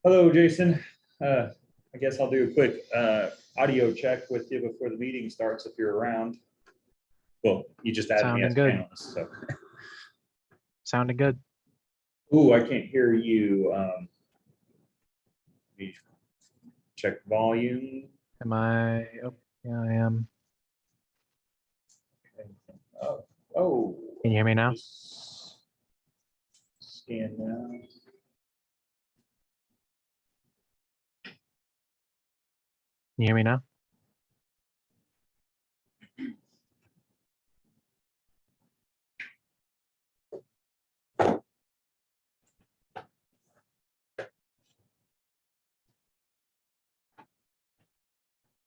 Hello, Jason. I guess I'll do a quick audio check with you before the meeting starts if you're around. Well, you just added me Sounding as good. panelist, so. Sounding good. Ooh, I can't hear you. Let me check volume. Am I? Oh, yeah, I am. Oh. Can you hear me now? Just scan now. Can you hear me now?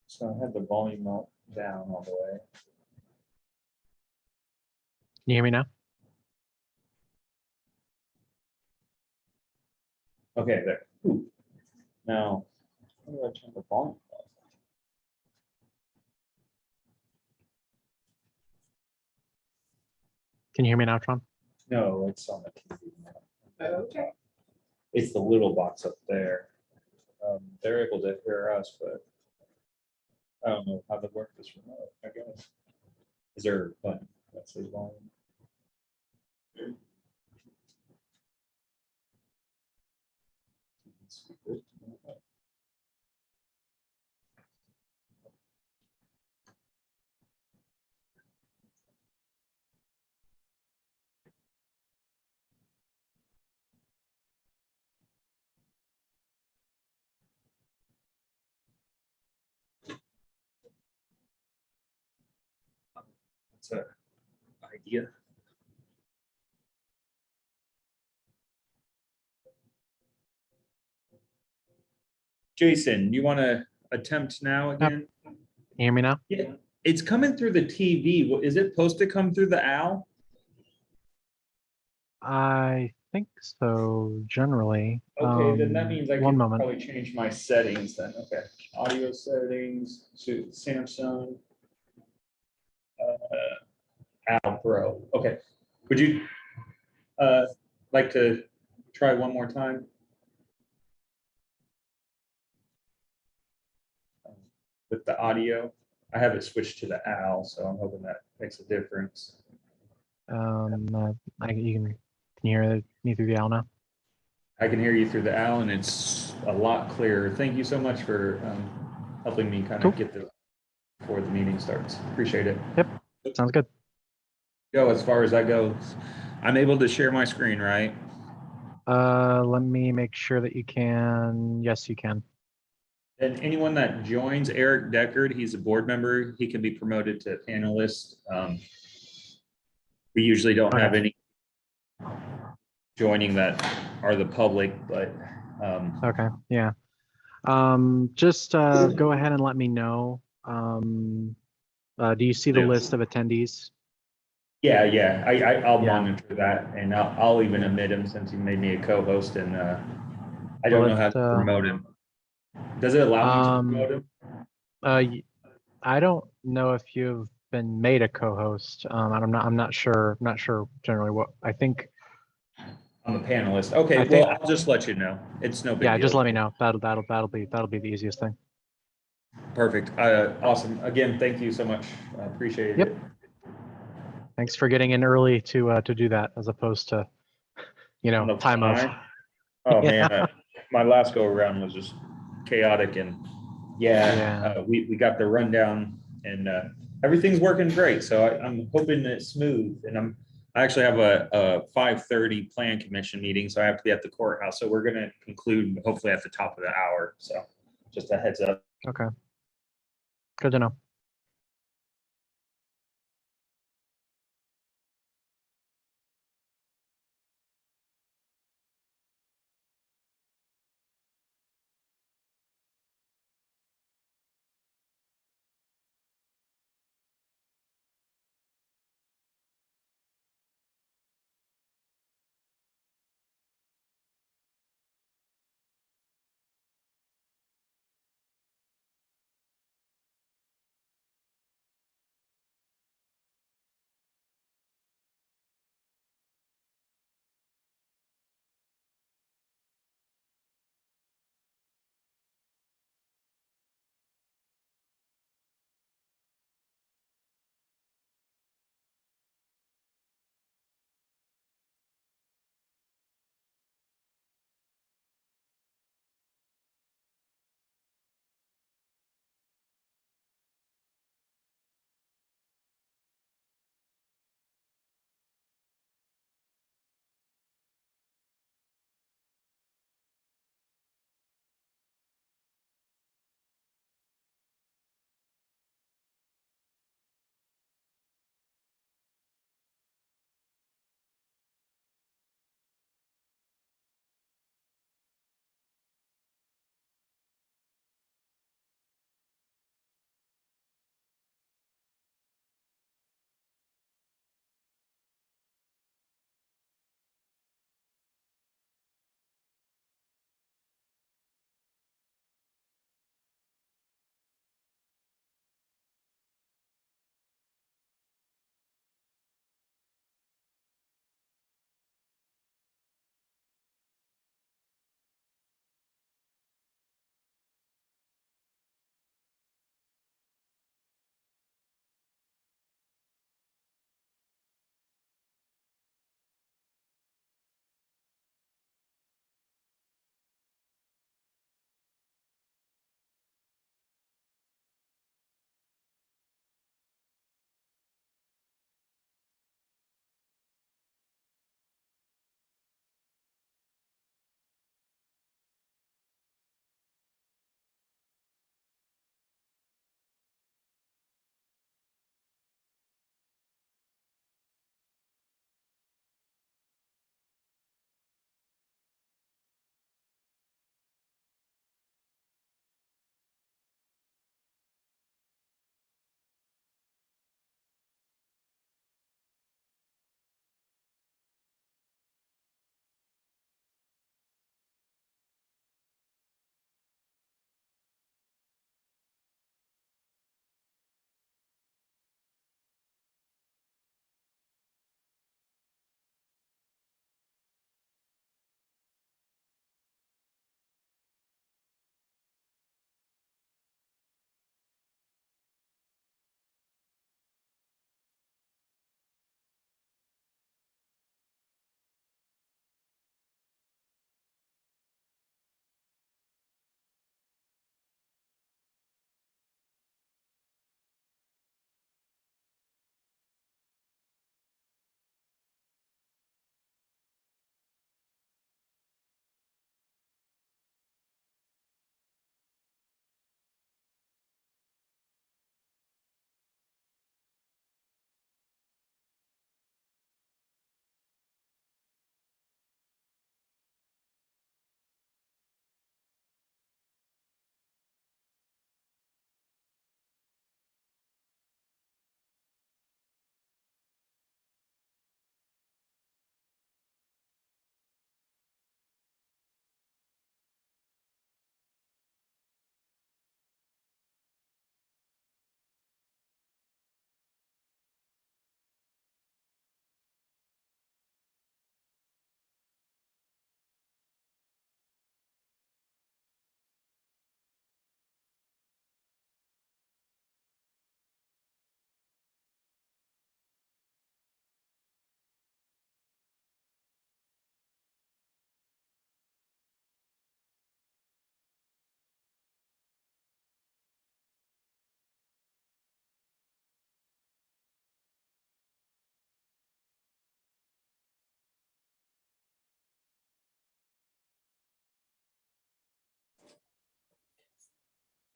So I have the volume up, down all the way. Can you hear me now? Okay, there. Ooh. Now, how do I turn the volume up? Can you hear me now, Tron? No, it's on the TV now. Okay. It's the little box up there. They're able to hear us, but I don't know how to work this remote, I guess. Is there a button that says volume? That's an idea. Jason, you want to attempt now again? Can you hear me now? Yeah, it's coming through the TV. Is it supposed to come through the owl? I think so, generally. Okay, then that means I One can moment. probably change my settings then. Okay, audio settings to Samsung. Owl Pro. Okay, would you like to try one more time? With the audio, I have it switched to the owl, so I'm hoping that makes a difference. You can hear me through the owl now? I can hear you through the owl, and it's a lot clearer. Thank you so much for helping me kind of Cool. get the before the meeting starts. Appreciate it. Yep, sounds good. Go as far as that goes. I'm able to share my screen, right? Let me make sure that you can. Yes, you can. And anyone that joins Eric Deckard, he's a board member. He can be promoted to panelist. We usually don't have any joining that are the public, but Okay, yeah. Just go ahead and let me know. Do you see the list of attendees? yeah. I'll Yeah. monitor that, and I'll even admit him since he made me a co-host, and I don't Well, know how to promote him. Does it allow me to promote him? I don't know if you've been made a co-host. I'm not sure. I'm not sure generally what I think. I'm a panelist. Okay, I well, think, I'll just let you know. It's no big yeah, just deal. let me know. That'll be the easiest thing. Perfect. Awesome. Again, thank you so much. I appreciate Yep. it. Thanks for getting in early to do that as opposed to, On the time of. fly. Oh Yeah. man, my last go around was just chaotic, and Yeah. we got the rundown, and everything's working great. So I'm hoping it's smooth, and I actually have a 5:30 plan commission meeting, so I have to be at the courthouse. So we're gonna conclude hopefully at the top of the hour. So just a heads up. Okay. Good to know.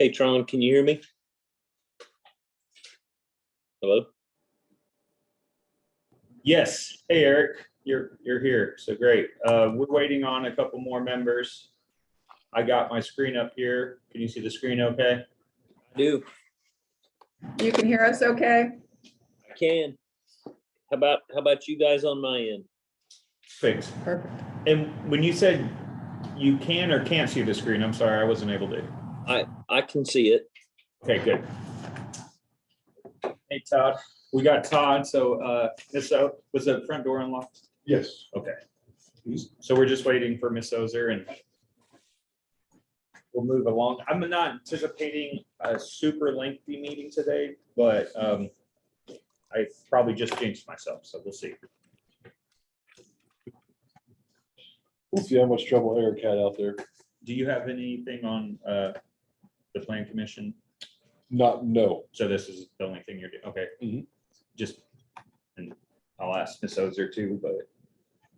Hey, Tron, can you hear me? Hello? Yes. Hey, Eric, you're here. So great. We're waiting on a couple more members. I got my screen up here. Can you see the screen okay? I do. You can hear us okay? I can. How about you guys on my end? Fixed. Perfect. And when you said you can or can't see the screen, I'm sorry, I wasn't able to. I can see it. Okay, good. Hey, Todd. We got Todd. So, was the front door unlocked? Yes. Okay. So we're just waiting for Miss Ozer and we'll move along. I'm not anticipating a super lengthy meeting today, but I probably just jinxed myself, so we'll see. We'll see how much trouble Eric had out there. Do you have anything on the plan commission? No. So this is the only thing you're doing, okay? Mhm. Just, and I'll ask Ms. Ozer too, but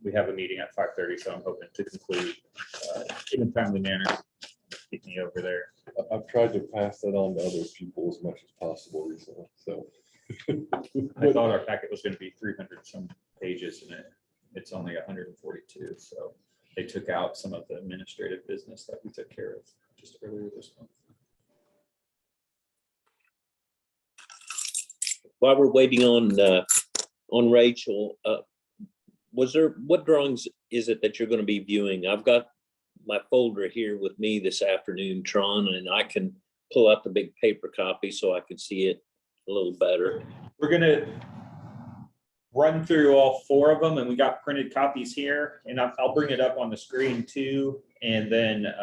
we have a meeting at 5:30, so I'm hoping to conclude in a timely manner. Get me over there. I've tried to pass that on to other people as much as possible recently, so. I thought our packet was gonna be 300 some pages and it's only 142, so they took out some of the administrative business that we took care of just earlier this month. While we're waiting on Rachel, what drawings is it that you're going to be viewing? I've got my folder here with me this afternoon, Tron, and I can pull out the big paper copy so I can see it a little better. We're gonna run through all 4 of them, and we got printed copies here, and I'll bring it up on the screen too, and then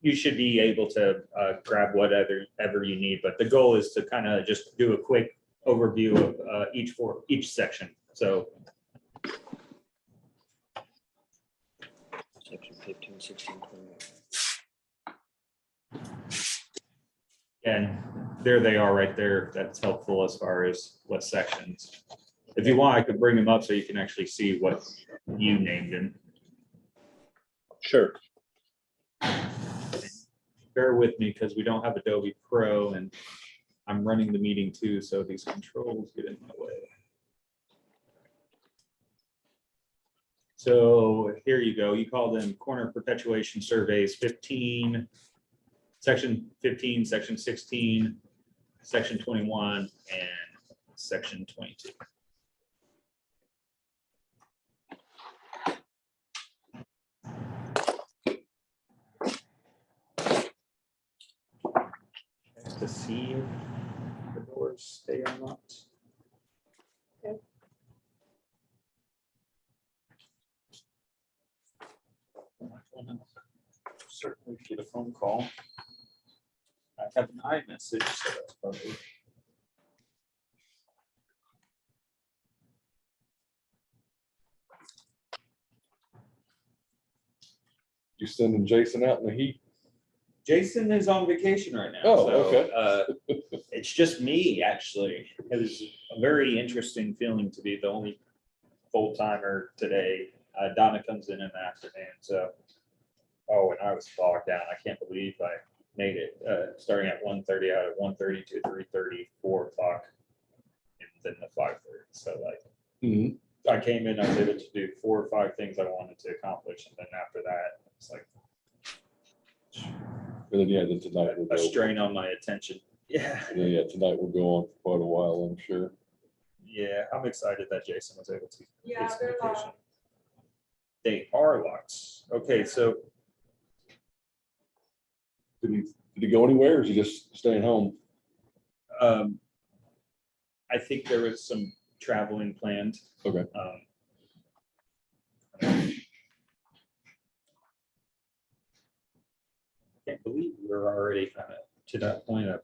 you should be able to grab whatever you need, but the goal is to kind of just do a quick overview of each section. So Section 15, 16, 20. and there they are right there. That's helpful as far as what sections. If you want, I could bring them up so you can actually see what you named them. Sure. Bear with me because we don't have Adobe Pro and I'm running the meeting too, so these controls get in my way. So here you go. You call them corner perpetuation surveys 15, section 15, section 16, section 21, and section 22. To see if the doors stay unlocked. Okay. Certainly get a phone call. I have an iMessage, so that's probably. You sending Jason out in the heat? Jason is on vacation right now. Oh, so, okay. It's just me, actually. It was a very interesting feeling to be the only full timer today. Donna comes in the afternoon, so. Oh, and I was bogged down. I can't believe I made it. Starting at 1:30, out of 1:30 to 3:30, 4 o'clock, and then the 5:30. So like, I came in, I was able to do 4 or 5 things I wanted to accomplish, and then after that, it's like. And then, yeah, then tonight we'll A go. strain on my attention. Yeah. And then, yeah, tonight we'll go on for quite a while, I'm sure. Yeah, I'm excited that Jason was able to. Yeah, get some they're vacation. locked. They are locked. Okay, so Did he go anywhere or is he just staying home? I think there was some traveling planned. Okay. Can't believe we're already kind of to that point of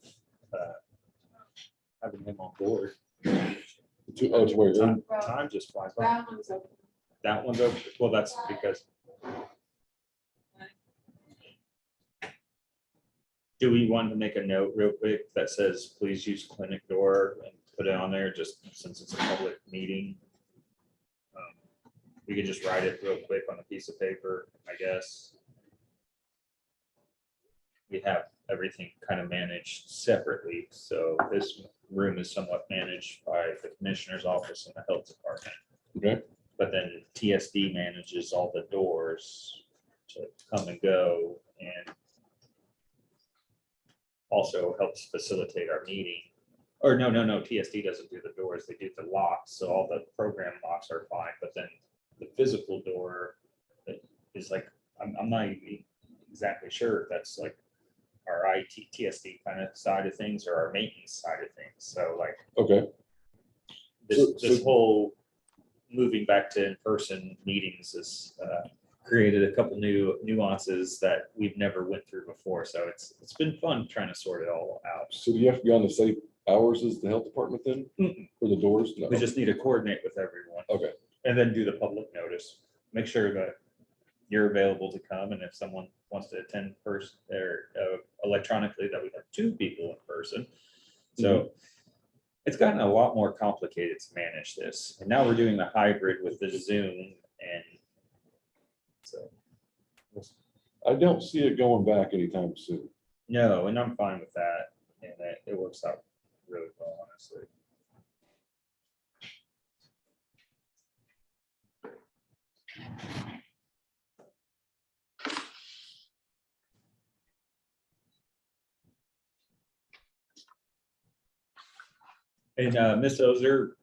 having him on board. Oh, it's where? Time just flies by. That one's open. That one's open. Well, that's because. Do we want to make a note real quick that says, please use clinic door and put it on there just since it's a public meeting? We could just write it real quick on a piece of paper, I guess. we have everything kind of managed separately. So this room is somewhat managed by the commissioner's office and the health department. Okay, But then TSD manages all the doors to come and go and also helps facilitate our meeting. Or no, TSD doesn't do the doors, they do the locks, so all the program locks are fine, but then the physical door is like, I'm not even exactly sure if that's like our TSD kind of side of things or our maintenance side of things, so like okay. this whole moving back to in-person meetings has created a couple new nuances that we've never went through before, so it's been fun trying to sort it all out. So do you have to be on the same hours as the health department then, for the doors? No. We just need to coordinate with everyone. Okay, And then do the public notice, make sure that you're available to come, and if someone wants to attend first or electronically, that we have 2 people in person. So it's gotten a lot more complicated to manage this, and now we're doing the hybrid with the Zoom, and so. I don't see it going back anytime soon. No, and I'm fine with that, and it works out really well, honestly. And Miss Ozer,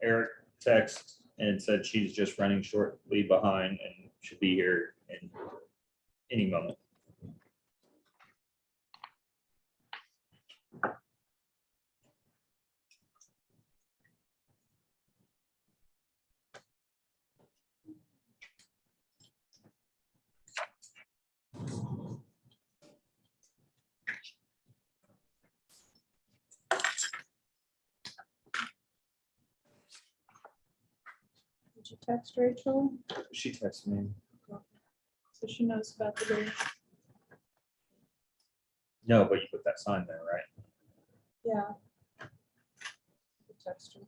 Eric texted and said she's just running shortly behind and should be here in any moment. Did you text Rachel? She texted me. So she knows about the day. No, but you put that sign there, right? Yeah. Text her.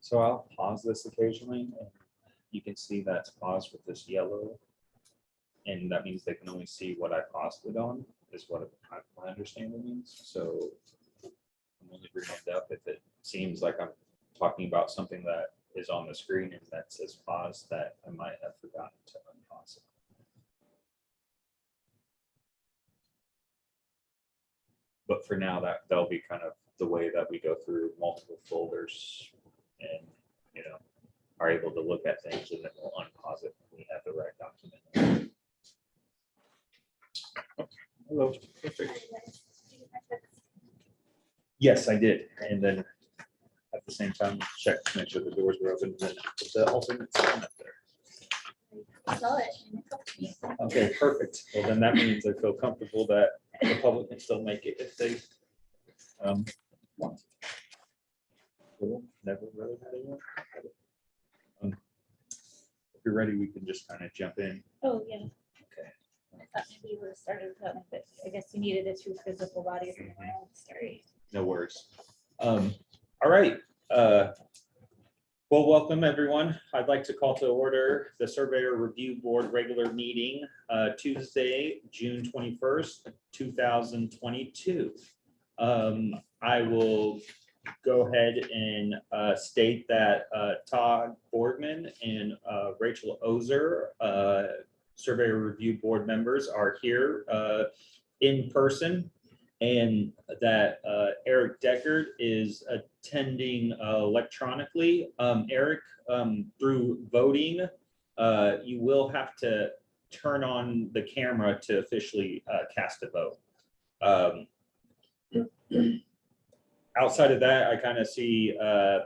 So I'll pause this occasionally, and you can see that's paused with this yellow. And that means they can only see what I paused it on, is what my understanding means. So I'm only bringing it up if it seems like I'm talking about something that is on the screen and that says pause, that I might have forgotten to unpause it. But for now, that'll be kind of the way that we go through multiple folders and, are able to look at things, and then we'll unpause it when we have the right document. Hello. Perfect. Yes, I did. And then at the same time, check to make sure the doors were open, and then put the alternate sign up there. Saw it and it helped me. Okay, perfect. Well, then that means I feel comfortable that the public can still make it if they want. Cool. Never really had anyone. If you're ready, we can just kind of jump in. Oh, yeah. Okay. I thought maybe we would have started without me, but I guess you needed the 2 physical bodies. Sorry. No worries. All right. Well, welcome everyone. I'd like to call to order the Surveyor Review Board regular meeting, Tuesday, June 21st, 2022. I will go ahead and state that Todd Boardman and Rachel Ozer, Surveyor Review Board members, are here in person. and that Eric Deckard is attending electronically. Eric, through voting, you will have to turn on the camera to officially cast a vote. Outside of that, I kind of see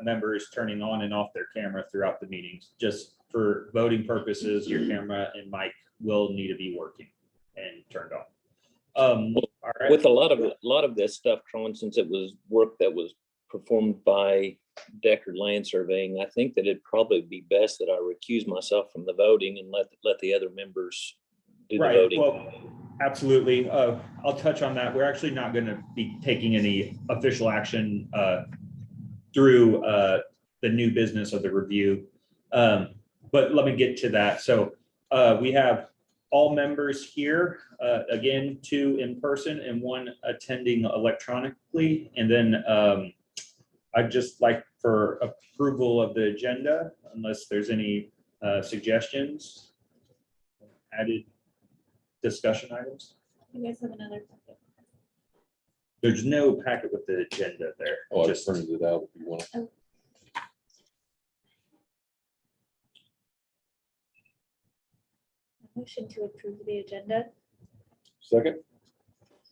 members turning on and off their camera throughout the meetings. Just for voting purposes, your camera and mic will need to be working and turned on. All right. With a lot of this stuff, Tron, since it was work that was performed by Deckard Land Surveying, I think that it'd probably be best that I recuse myself from the voting and let the other members do the Right, voting. well, absolutely. I'll touch on that. We're actually not going to be taking any official action through the new business of the review. But let me get to that. So we have all members here, again, 2 in person and 1 attending electronically. And then I'd just like for approval of the agenda, unless there's any suggestions, added discussion items. You guys have another packet. There's no packet with the agenda there. Oh, I Just printed it out if you want. Motion to approve the agenda. Second?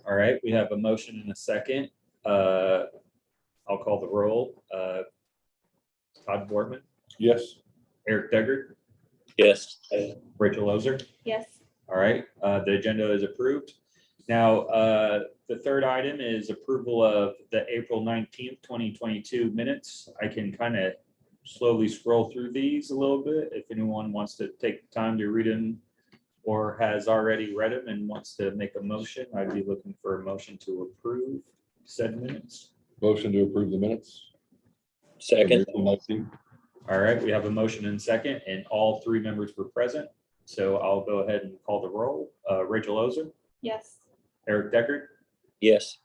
all right. We have a motion and a second. I'll call the roll. Todd Boardman, Yes. Eric Deckard, Yes. Rachel Ozer. Yes. All right, the agenda is approved. Now, the third item is approval of the April 19th, 2022 minutes. I can kind of slowly scroll through these a little bit. If anyone wants to take time to read them or has already read them and wants to make a motion, I'd be looking for a motion to approve said minutes. Motion to approve the minutes. Second. All right, we have a motion and second, and all 3 members were present. So I'll go ahead and call the roll. Rachel Ozer, Yes. Eric Deckard, Yes.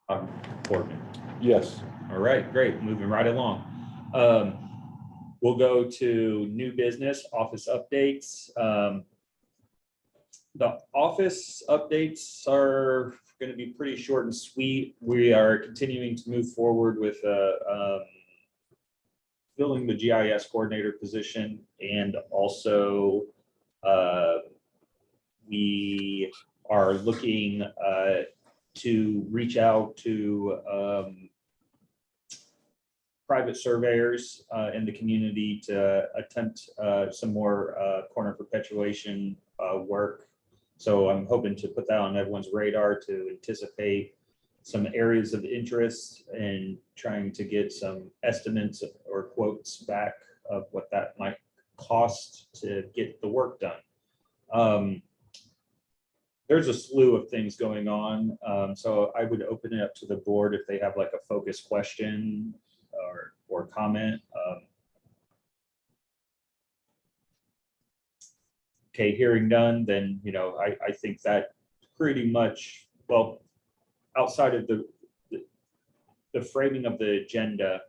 Boardman. Yes. All right, great, moving right along. We'll go to new business, office updates. The office updates are going to be pretty short and sweet. We are continuing to move forward with filling the GIS coordinator position, and also we are looking to reach out to private surveyors in the community to attempt some more corner perpetuation work. So I'm hoping to put that on everyone's radar to anticipate some areas of interest and trying to get some estimates or quotes back of what that might cost to get the work done. There's a slew of things going on. So I would open it up to the board if they have like a focus question or comment. Okay, hearing none, then, you know, I think that pretty much, well, outside of the framing of the agenda,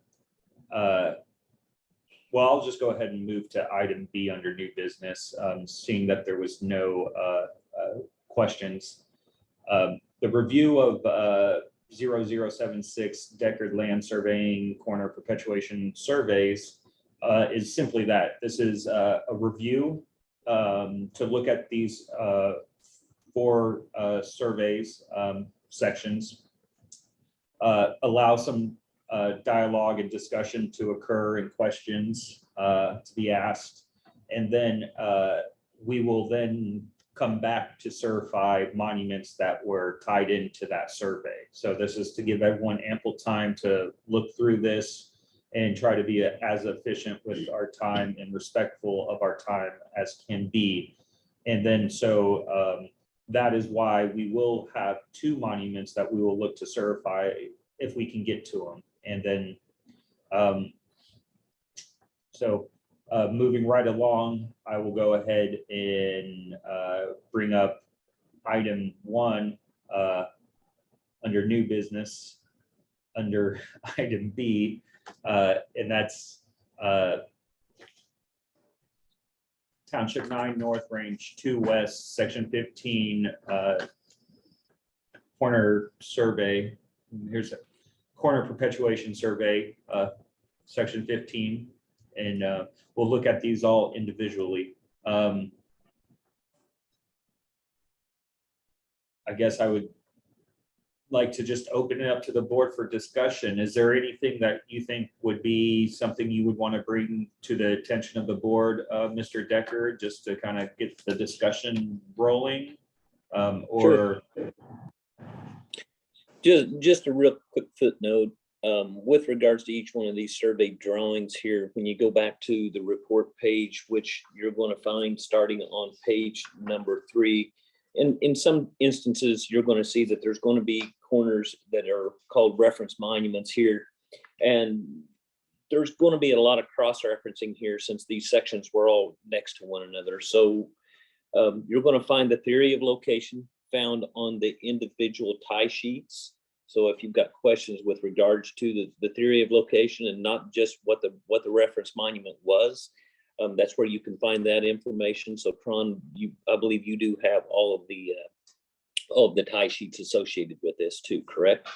well, I'll just go ahead and move to item B under new business, seeing that there was no questions. The review of 0076 Deckard Land Surveying Corner Perpetuation Surveys is simply that. This is a review to look at these 4 surveys sections, allow some dialogue and discussion to occur and questions to be asked. And then we will then come back to certify monuments that were tied into that survey. So this is to give everyone ample time to look through this and try to be as efficient with our time and respectful of our time as can be. And then so that is why we will have 2 monuments that we will look to certify if we can get to them. And then, moving right along, I will go ahead and bring up item 1 under new business, under item B, and that's Township 9 North, Range 2 West, Section 15, corner survey. Here's a corner perpetuation survey, section 15. And we'll look at these all individually. I guess I would like to just open it up to the board for discussion. Is there anything that you think would be something you would want to bring to the attention of the board, Mr. Decker, just to kind of get the discussion rolling? Or Just a real quick footnote, with regards to each one of these survey drawings here, when you go back to the report page, which you're going to find starting on page number 3, and in some instances, you're going to see that there's going to be corners that are called reference monuments here. And there's going to be a lot of cross-referencing here since these sections were all next to one another. So you're going to find the theory of location found on the individual tie sheets. So if you've got questions with regards to the theory of location and not just what the reference monument was, that's where you can find that information. So Tron, I believe you do have all of the tie sheets associated with this too, correct?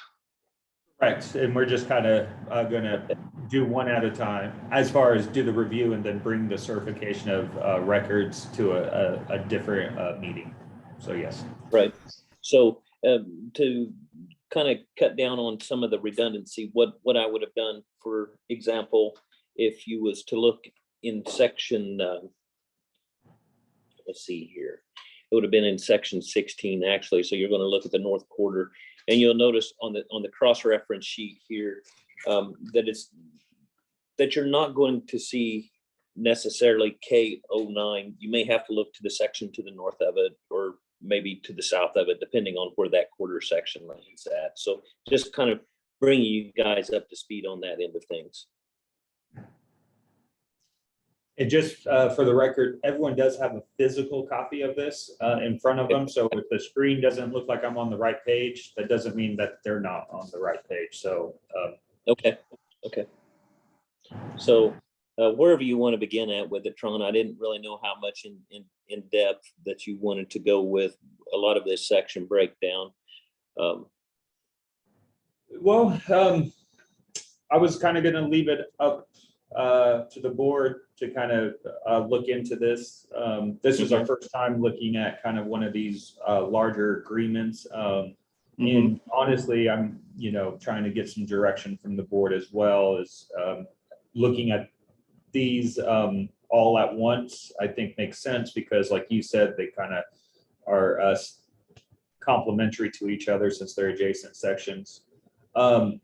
correct, and we're just kind of gonna do one at a time as far as do the review and then bring the certification of records to a different meeting. So yes. Right. So to kind of cut down on some of the redundancy, what I would have done, for example, if you was to look in section, let's see here, it would have been in section 16 actually. So you're going to look at the north quarter, and you'll notice on the cross-reference sheet here that you're not going to see necessarily K09. You may have to look to the section to the north of it, or maybe to the south of it, depending on where that quarter section lays at. So just kind of bringing you guys up to speed on that end of things. And just for the record, everyone does have a physical copy of this in front of them. So if the screen doesn't look like I'm on the right page, that doesn't mean that they're not on the right page. So Okay. So wherever you want to begin at with it, Tron, I didn't really know how much in depth that you wanted to go with a lot of this section breakdown. I was kind of going to leave it up to the board to kind of look into this. This is our first time looking at kind of one of these larger agreements. And honestly, I'm, trying to get some direction from the board as well as looking at these all at once, I think makes sense because like you said, they kind of are complementary to each other since they're adjacent sections. And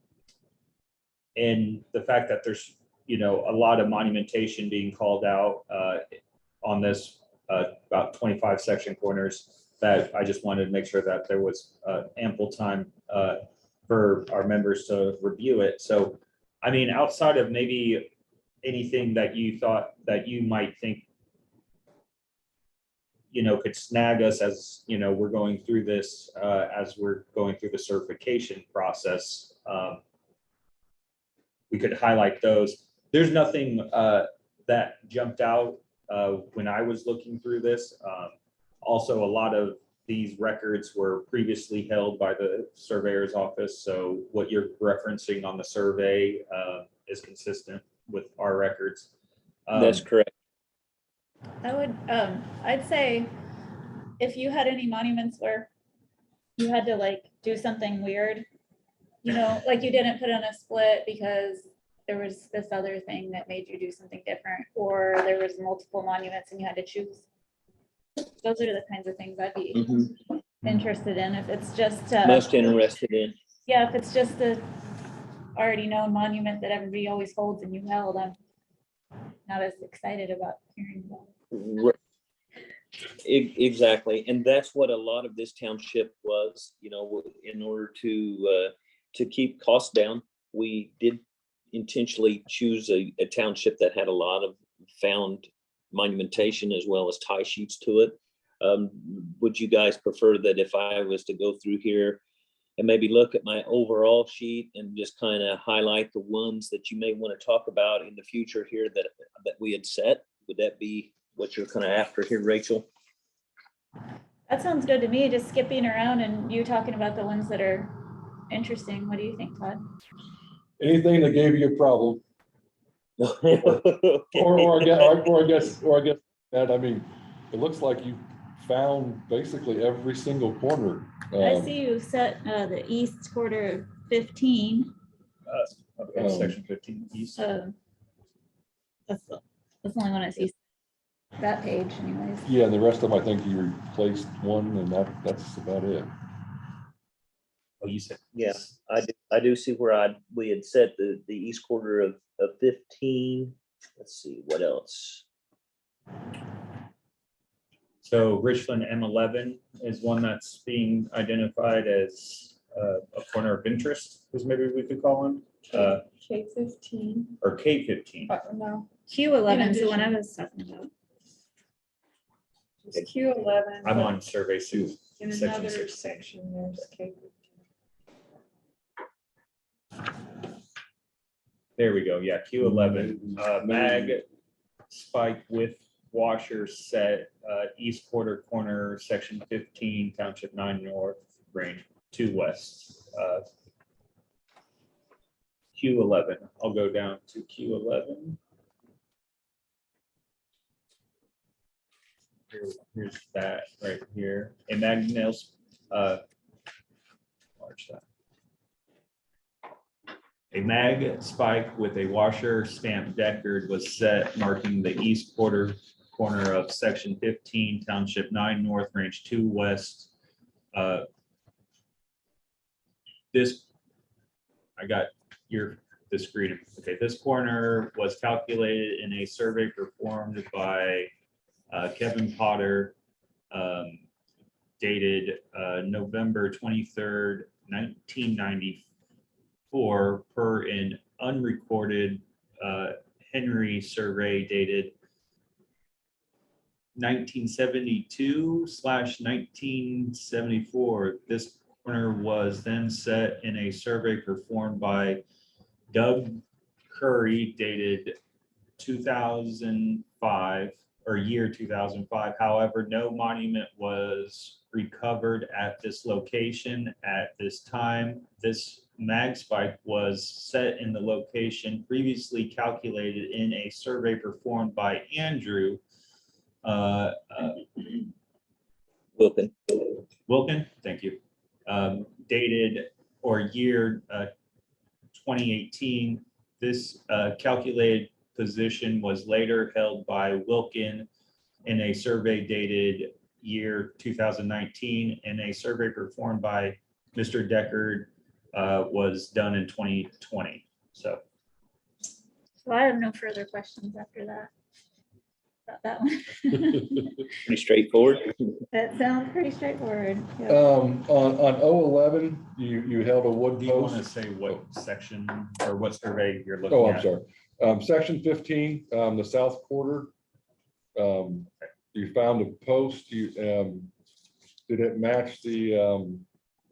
the fact that there's, a lot of monumentation being called out on this about 25 section corners, that I just wanted to make sure that there was ample time for our members to review it. So, I mean, outside of maybe anything that you thought that you might think, could snag us as, we're going through this, as we're going through the certification process, we could highlight those. There's nothing that jumped out when I was looking through this. Also, a lot of these records were previously held by the surveyor's office. So what you're referencing on the survey is consistent with our records. That's correct. I would, I'd say if you had any monuments where you had to like do something weird, like you didn't put on a split because there was this other thing that made you do something different, or there was multiple monuments and you had to choose. Those are the kinds of things I'd be interested in. If it's just Most interested in. Yeah, if it's just the already known monument that everybody always holds and you held, I'm not as excited about hearing about. Exactly, and that's what a lot of this township was. In order to keep costs down, we did intentionally choose a township that had a lot of found monumentation as well as tie sheets to it. Would you guys prefer that if I was to go through here and maybe look at my overall sheet and just kind of highlight the ones that you may want to talk about in the future here that we had set? Would that be what you're kind of after here, Rachel? That sounds good to me, just skipping around and you talking about the ones that are interesting. What do you think, Todd? Anything that gave you a problem, Okay. or I guess that, I mean, it looks like you found basically every single corner. I see you set the east quarter of 15. Okay, section 15 east. That's the only one I see. That page anyways. Yeah, and the rest of them, I think you replaced one, and that's about it. Oh, you said. Yeah, I do see where we had set the east quarter of 15. Let's see, what else? So Richland M11 is one that's being identified as a corner of interest, because maybe we could call them, K-15. or K15. No, Q11 is the one I was talking about. it's Q11. I'm but on survey suit. In section another 16. section, there's K-15. There we go. Yeah, Q11. Mag spike with washer set, east quarter corner, section 15, township 9 north, range 2 west. Q11. I'll go down to Q11. Here's that right here. A mag nails, large that. A mag spike with a washer stamped Deckard was set marking the east corner of section 15, township 9 north, range 2 west. This, I got the screen. Okay, this corner was calculated in a survey performed by Kevin Potter, dated November 23rd, 1994, per an unrecorded Henry survey dated 1972/1974. This corner was then set in a survey performed by Doug Curry dated 2005 or year 2005. However, no monument was recovered at this location at this time. This mag spike was set in the location previously calculated in a survey performed by Andrew Wilkin, thank you, dated or year 2018. This calculated position was later held by Wilkin in a survey dated year 2019, and a survey performed by Mr. Deckard was done in 2020. So I have no further questions after that. About that one. Pretty straightforward. That sounds pretty straightforward. Yeah. On 011, you held a wood do you want to post. say what section or what survey you're looking Oh, at? I'm sorry. Section 15, the south quarter. You found a post. Did it match the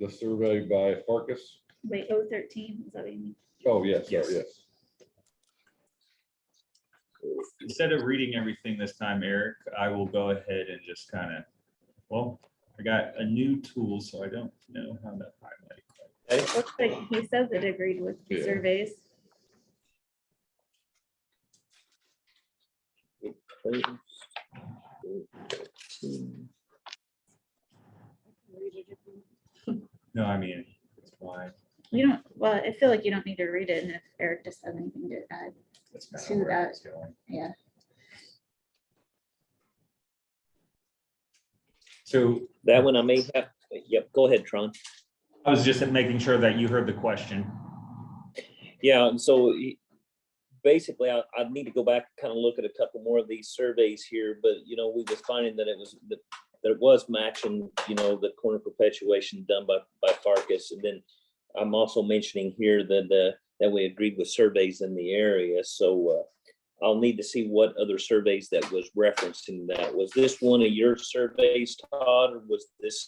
survey by Farkas? Wait, 013, is that what you mean? Oh, yes, Yes. yes. Instead of reading everything this time, Eric, I will go ahead and just kind of, well, I got a new tool, so I don't know how to highlight. Looks like he says it agreed with the Yeah. surveys. No, I mean, it's fine. You don't, well, I feel like you don't need to read it, and if Eric just has anything to add, That's kind To of where I that. was going. yeah. So That one I may have, yep, go ahead, Tron. I was just making sure that you heard the question. Yeah, and so basically, I need to go back and kind of look at a couple more of these surveys here, but we was finding that it was matching, the corner perpetuation done by Farkas. And then I'm also mentioning here that we agreed with surveys in the area. So I'll need to see what other surveys that was referencing that. Was this one of your surveys, Todd, or was this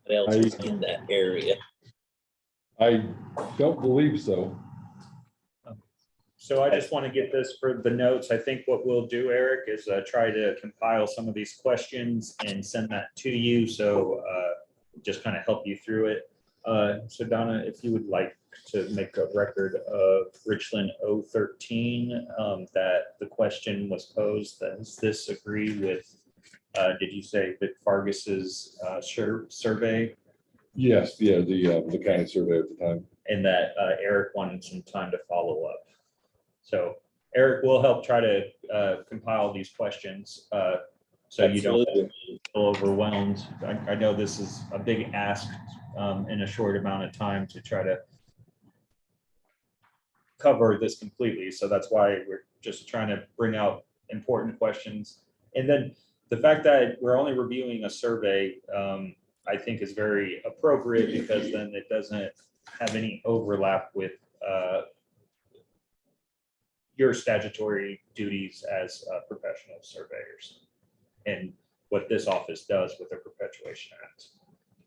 else in that area? I don't believe so. So I just want to get this for the notes. I think what we'll do, Eric, is try to compile some of these questions and send that to you. So just kind of help you through it. So Donna, if you would like to make a record of Richland 013, that the question was posed, does this agree with, did you say that Fargus's survey? Yes, yeah, the county survey at the time. And that Eric wanted some time to follow up. So Eric will help try to compile these questions so you don't Absolutely. feel overwhelmed. I know this is a big ask in a short amount of time to try to cover this completely. So that's why we're just trying to bring out important questions. And then the fact that we're only reviewing a survey, I think is very appropriate because then it doesn't have any overlap with your statutory duties as professional surveyors and what this office does with the Perpetuation Act.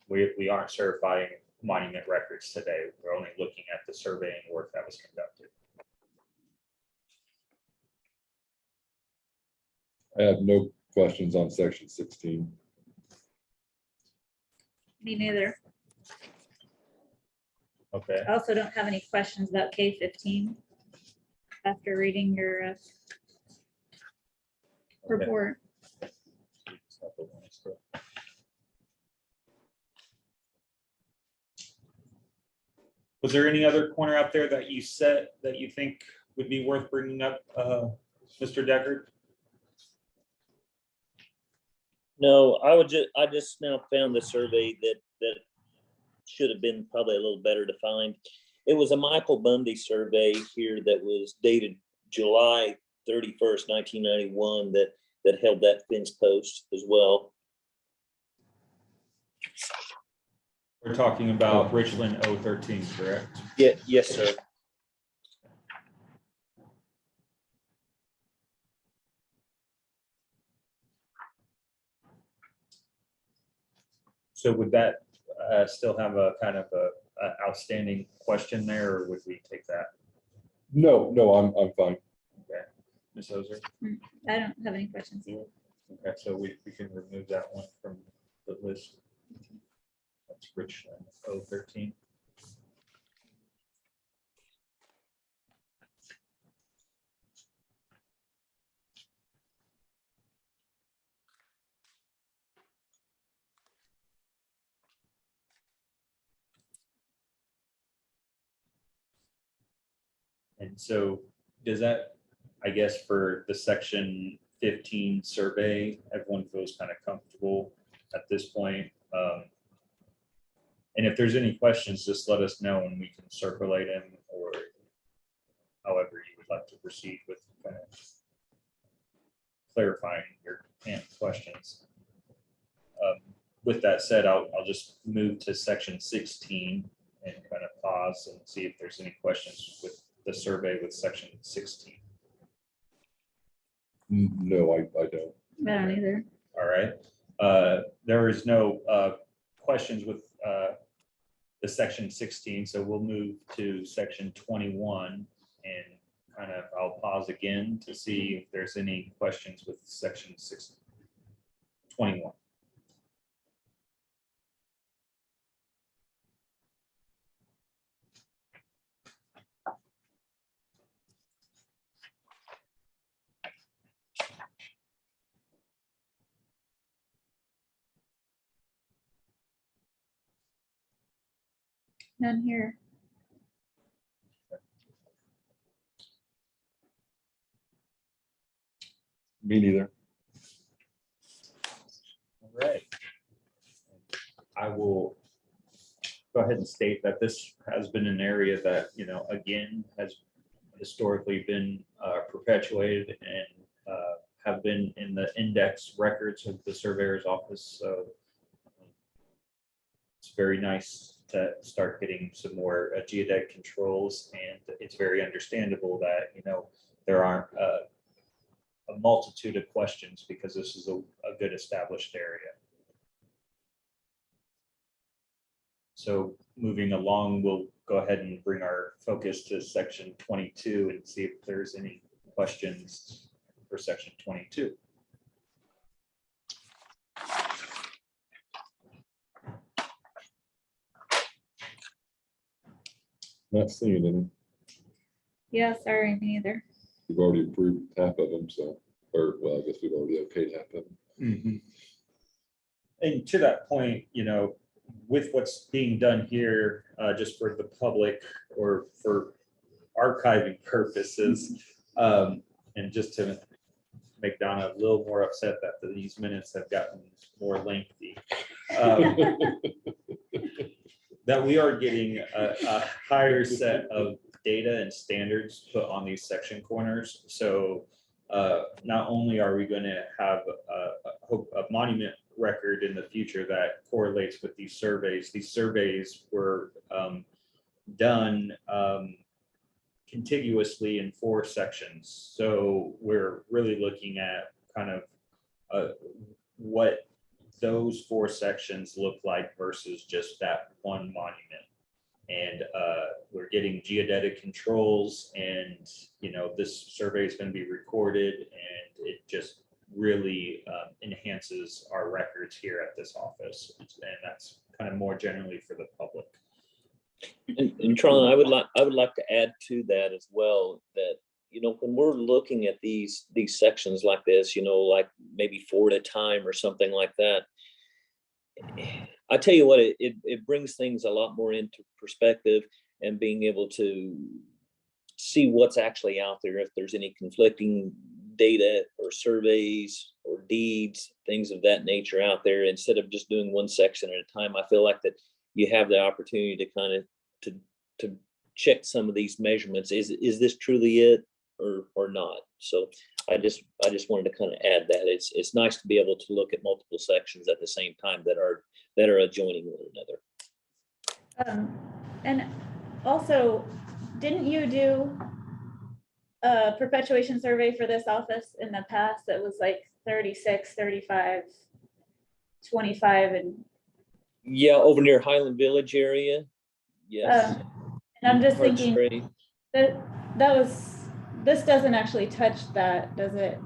We aren't certifying monument records today. We're only looking at the surveying work that was conducted. I have no questions on section 16. Me neither. Okay. I also don't have any questions about K-15 after reading your report. Was there any other corner out there that you set that you think would be worth bringing up, Mr. Deckard? No, I just now found the survey that should have been probably a little better defined. It was a Michael Bundy survey here that was dated July 31st, 1991 that held that fence post as well. We're talking about Richland 013, correct? Yeah, yes, sir. So would that still have a kind of a outstanding question there, or would we take that? No, I'm fine. Okay, Ms. Ozer? I don't have any questions either. Okay, so we can remove that one from the list. That's Richland 013. And so does that, I guess, for the section 15 survey, everyone feels kind of comfortable at this point? And if there's any questions, just let us know and we can circulate them, or however you would like to proceed with kind of clarifying your questions. With that said, I'll just move to section 16 and kind of pause and see if there's any questions with the survey with section 16. No, I don't. I don't either. All right. There is no questions with the section 16, so we'll move to section 21 and kind of, I'll pause again to see if there's any questions with section 21. None here. Me neither. All right. I will go ahead and state that this has been an area that, again, has historically been perpetuated and have been in the index records of the surveyor's office. So it's very nice to start getting some more geodetic controls, and it's very understandable that, there aren't a multitude of questions because this is a good established area. So moving along, we'll go ahead and bring our focus to section 22 and see if there's any questions for section 22. Not seeing any. Yeah, sorry, me either. We've already approved half of them, so, or, well, I guess we've already okayed half of them. And to that point, with what's being done here, just for the public or for archiving purposes, and just to make Donna a little more upset that these minutes have gotten more lengthy. That we are getting a higher set of data and standards put on these section corners. So not only are we going to have a monument record in the future that correlates with these surveys were done contiguously in 4 sections. So we're really looking at kind of what those 4 sections look like versus just that one monument. And we're getting geodetic controls, and this survey is going to be recorded, and it just really enhances our records here at this office. And that's kind of more generally for the public. And Tron, I would like to add to that as well, that when we're looking at these sections like this, like maybe 4 at a time or something like that, I tell you what, it brings things a lot more into perspective, and being able to see what's actually out there, if there's any conflicting data or surveys or deeds, things of that nature out there, instead of just doing one section at a time. I feel like that you have the opportunity to kind of to check some of these measurements. Is this truly it or not? So I just wanted to kind of add that it's nice to be able to look at multiple sections at the same time that are adjoining one another. And also, didn't you do a perpetuation survey for this office in the past that was like 36, 35, 25, and Yeah, over near Highland Village area. Yes. and I'm just Hard thinking Spray. this doesn't actually touch that, does it?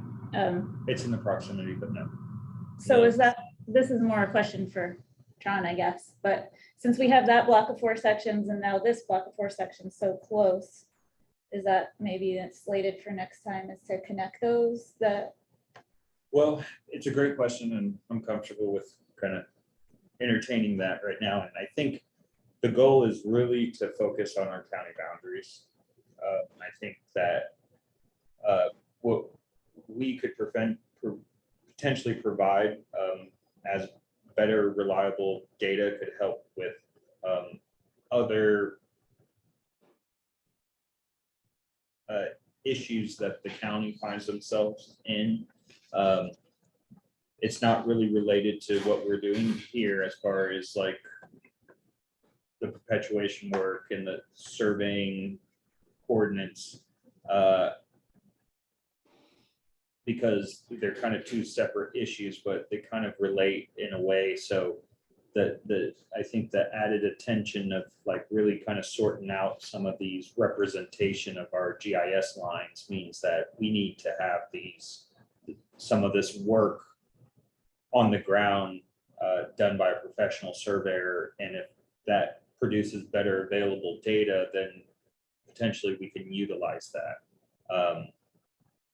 It's in the proximity, but no. So No. this is more a question for John, I guess, but since we have that block of 4 sections and now this block of 4 sections so close, is that maybe it's slated for next time, is to connect those? Well, it's a great question, and I'm comfortable with kind of entertaining that right now. And I think the goal is really to focus on our county boundaries. I think that what we could potentially provide as better reliable data could help with other issues that the county finds themselves in. It's not really related to what we're doing here as far as like the perpetuation work and the surveying ordinance, because they're kind of 2 separate issues, but they kind of relate in a way. So I think the added attention of like really kind of sorting out some of these representation of our GIS lines means that we need to have some of this work on the ground done by a professional surveyor. And if that produces better available data, then potentially we can utilize that.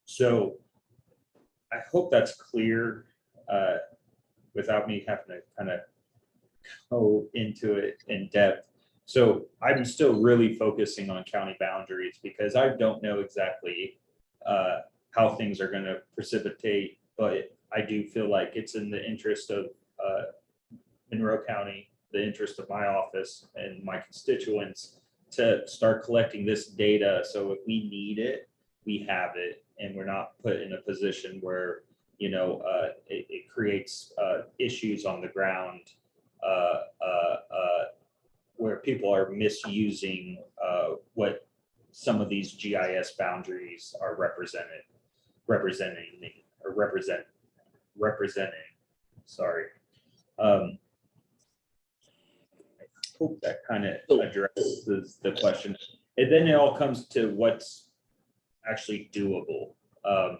So I hope that's clear without me having to kind of go into it in depth. So I'm still really focusing on county boundaries because I don't know exactly how things are going to precipitate, but I do feel like it's in the interest of Monroe County, the interest of my office and my constituents to start collecting this data. So if we need it, we have it, and we're not put in a position where, it creates issues on the ground where people are misusing what some of these GIS boundaries are representing. Sorry. hope that kind of addresses the question. And then it all comes to what's actually doable.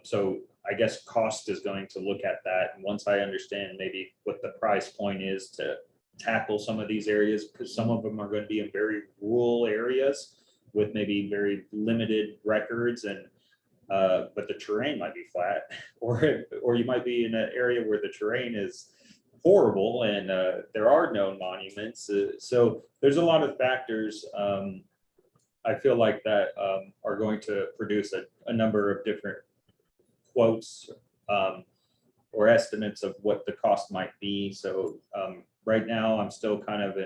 So I guess cost is going to look at that. And once I understand maybe what the price point is to tackle some of these areas, because some of them are going to be in very rural areas with maybe very limited records, and but the terrain might be flat, or you might be in an area where the terrain is horrible and there are no monuments. So there's a lot of factors. I feel like that are going to produce a number of different quotes or estimates of what the cost might be. So right now, I'm still kind of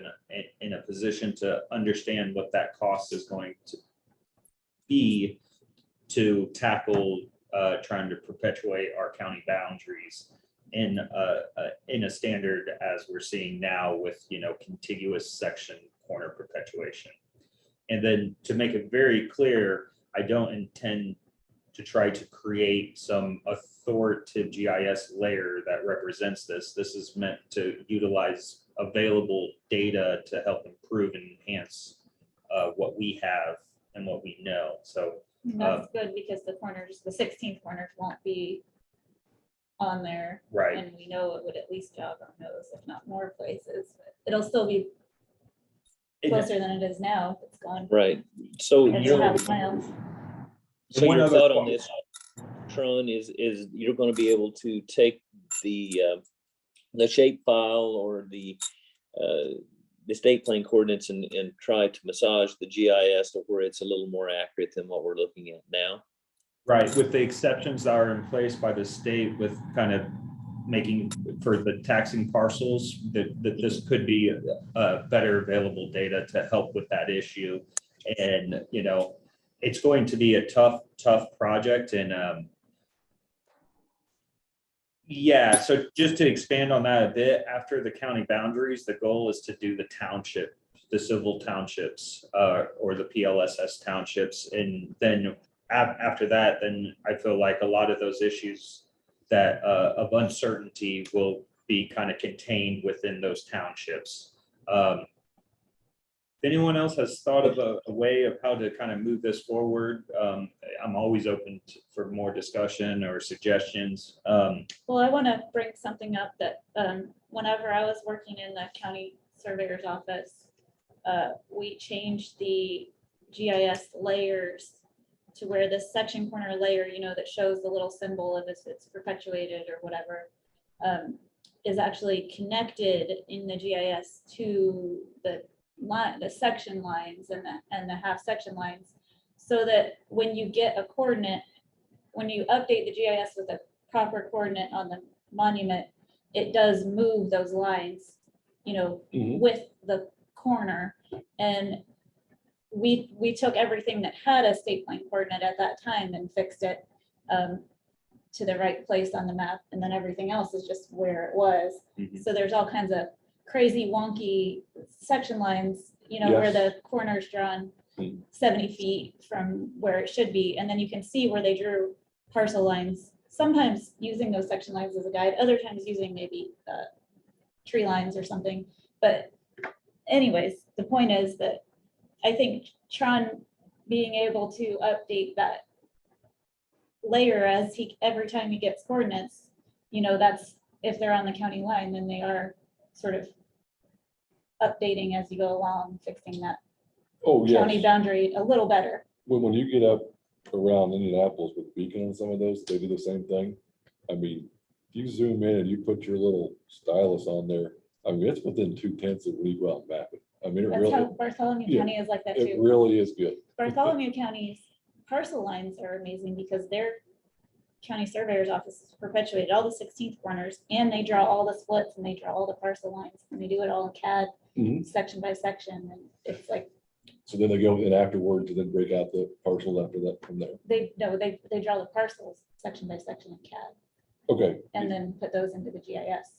in a position to understand what that cost is going to be to tackle trying to perpetuate our county boundaries in a standard as we're seeing now with, you know, contiguous section corner perpetuation. And then to make it very clear, I don't intend to try to create some authoritative GIS layer that represents this. This is meant to utilize available data to help improve and enhance what we have and what we know. So That's good because the corners, the 16 corners won't be on there. right. And we know it would at least jog on those, if not more places. But it'll still be closer than it is now if it's gone. Right. So It's your, 1/2 mile. so One your other thought on thought. this, Tron, is you're going to be able to take the shape file or the state plane coordinates and try to massage the GIS to where it's a little more accurate than what we're looking at now. Right, with the exceptions that are in place by the state with kind of making for the taxing parcels, that this could be better available data to help with that issue. And, you know, it's going to be a tough project. And yeah, so just to expand on that a bit, after the county boundaries, the goal is to do the township, the civil townships, or the PLSS townships. And then after that, then I feel like a lot of those issues that of uncertainty will be kind of contained within those townships. If anyone else has thought of a way of how to kind of move this forward, I'm always open for more discussion or suggestions. Well, I want to bring something up that whenever I was working in the county surveyor's office, we changed the GIS layers to where this section corner layer, you know, that shows the little symbol of if it's perpetuated or whatever, is actually connected in the GIS to the section lines and the half section lines, so that when you get a coordinate, when you update the GIS with a proper coordinate on the monument, it does move those lines, you know, with the corner. And we took everything that had a state plane coordinate at that time and fixed it to the right place on the map, and then everything else is just where it was. So there's all kinds of crazy wonky section lines, you know, where the corner's drawn 70 feet from where it should be, and then you can see where they drew parcel lines, sometimes using those section lines as a guide, other times using maybe tree lines or something. But anyways, the point is that I think Tron being able to update that layer as every time he gets coordinates, you know, that's if they're on the county line, then they are sort of updating as you go along, fixing that county boundary a little better. When you get up around Indianapolis with Beacon and some of those, they do the same thing. I mean, if you zoom in and you put your little stylus on there, I mean, it's within 2/10 of when you go out and map it. I mean, it That's really, how Bartholomew County is like that it too. really is good. Bartholomew County's parcel lines are amazing because their county surveyor's office has perpetuated all the 16th corners, and they draw all the splits and they draw all the parcel lines, and they do it all in CAD section by section. And it's like, So then they go in afterwards and then break out the parcels after that from there. they draw the parcels section by section in CAD Okay. and then put those into the GIS.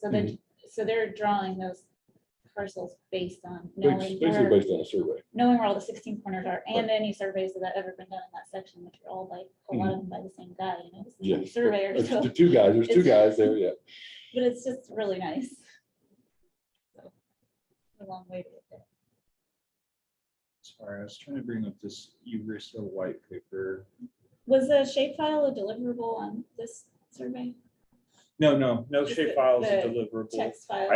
So they're drawing those parcels based on knowing Basically based on a survey. where all the 16 corners are, and any surveys that have ever been done in that section, which are all by a lot of them by the same guy, you know, it's the same Yes. surveyor. There's So, two guys, there's two guys there, yeah. but it's just really nice. So, a long way to get there. Sorry, I was trying to bring up this Eureka white paper. Was the shapefile a deliverable on this survey? No Just shapefiles the are deliverable. Text file?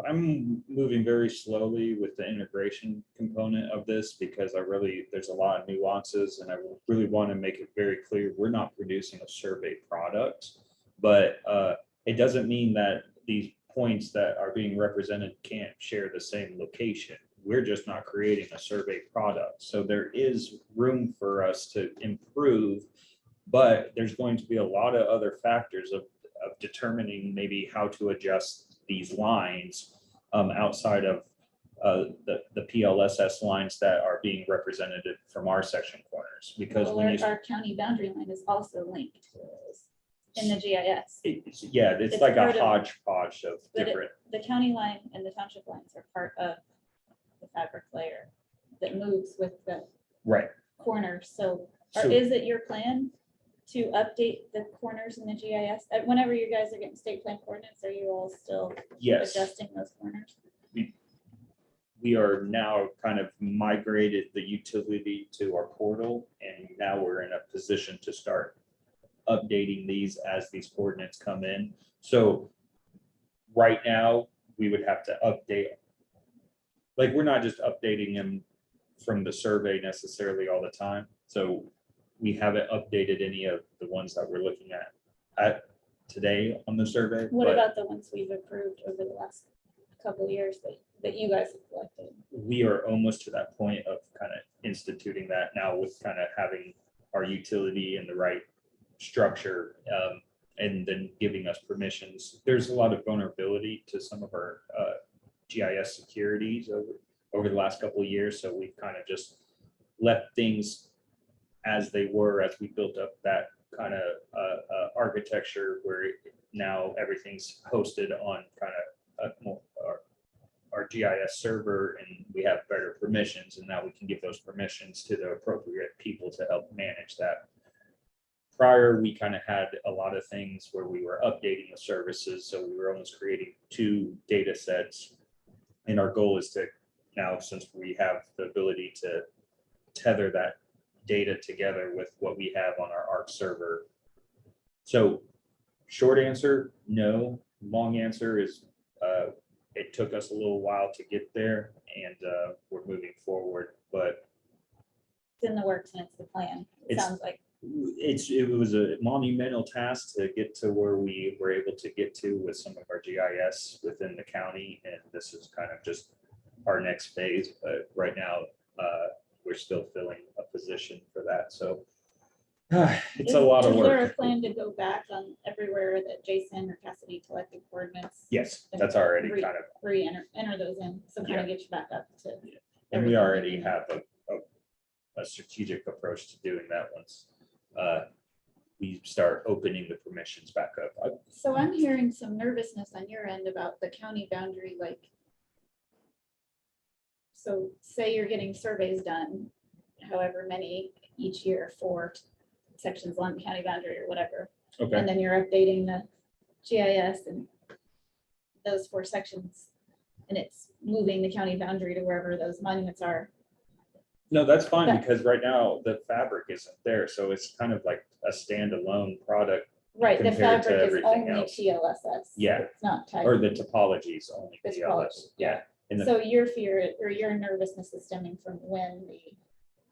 I'm moving very slowly with the integration component of this because there's a lot of nuances and I really want to make it very clear, we're not producing a survey product, but it doesn't mean that these points that are being represented can't share the same location. We're just not creating a survey product. So there is room for us to improve, but there's going to be a lot of other factors of determining maybe how to adjust these lines outside of the PLSS lines that are being represented from our section corners. Because Well, when you, our county boundary line is also linked to those in the GIS. it's It's like a part of- hodgepodge of But different, the county line and the township lines are part of the fabric layer that moves with the right. corners. So So- is it your plan to update the corners in the GIS? Whenever you guys are getting state plan coordinates, are you all still Yes, adjusting those corners? we are now kind of migrated the utility to our portal, and now we're in a position to start updating these as these coordinates come in. So right now, we would have to update, like, we're not just updating them from the survey necessarily all the time. So we haven't updated any of the ones that we're looking at today on the survey. What but about the ones we've approved over the last couple of years that you guys have collected? we are almost to that point of kind of instituting that now with kind of having our utility in the right structure, and then giving us permissions. There's a lot of vulnerability to some of our GIS securities over the last couple of years. So we've kind of just left things as they were as we built up that kind of architecture where now everything's hosted on kind of our GIS server, and we have better permissions, and now we can give those permissions to the appropriate people to help manage that. Prior, we kind of had a lot of things where we were updating the services, so we were almost creating two data sets. And our goal is to now, since we have the ability to tether that data together with what we have on our ARC server. So short answer, no. Long answer is it took us a little while to get there, and we're moving forward, but It's in the works and it's the plan. It It's- sounds like. it was a monumental task to get to where we were able to get to with some of our GIS within the county, and this is kind of just our next phase. But right now, we're still filling a position for that, so it's a lot of Is there a work. plan to go back on everywhere that Jason or Cassidy collected coordinates? Yes, that's already Re- kind of, Enter those in, so kind of get you back up to. and we everything already you need. have a strategic approach to doing that once we start opening the permissions back up. So I'm hearing some nervousness on your end about the county boundary, like. So say you're getting surveys done, however many each year for sections along the county boundary or whatever. Okay, And then you're updating the GIS and those 4 sections. And it's moving the county boundary to wherever those monuments are. no, that's fine, That- because right now the fabric isn't there, so it's kind of like a standalone product, Right, the Compared to fabric is everything only else. TLSS. Yeah. It's not tied. or the topology is only It's PLS. Yeah, and the- So your fear or your nervousness is stemming from when the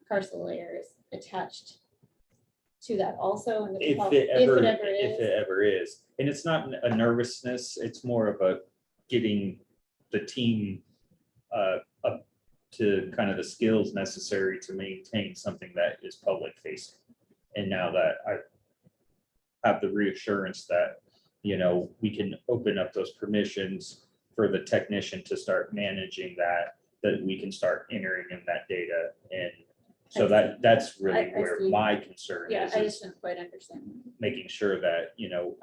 parcel layer is attached to that also? And the if topo- it ever, is. if it ever is, and it's not a nervousness, it's more of a getting the team up to kind of the skills necessary to maintain something that is public facing. And now that I have the reassurance that, we can open up those permissions for the technician to start managing that we can start entering in that data. And so I see. that's really I where see. my concern Yeah, I is just didn't quite understand. making sure that,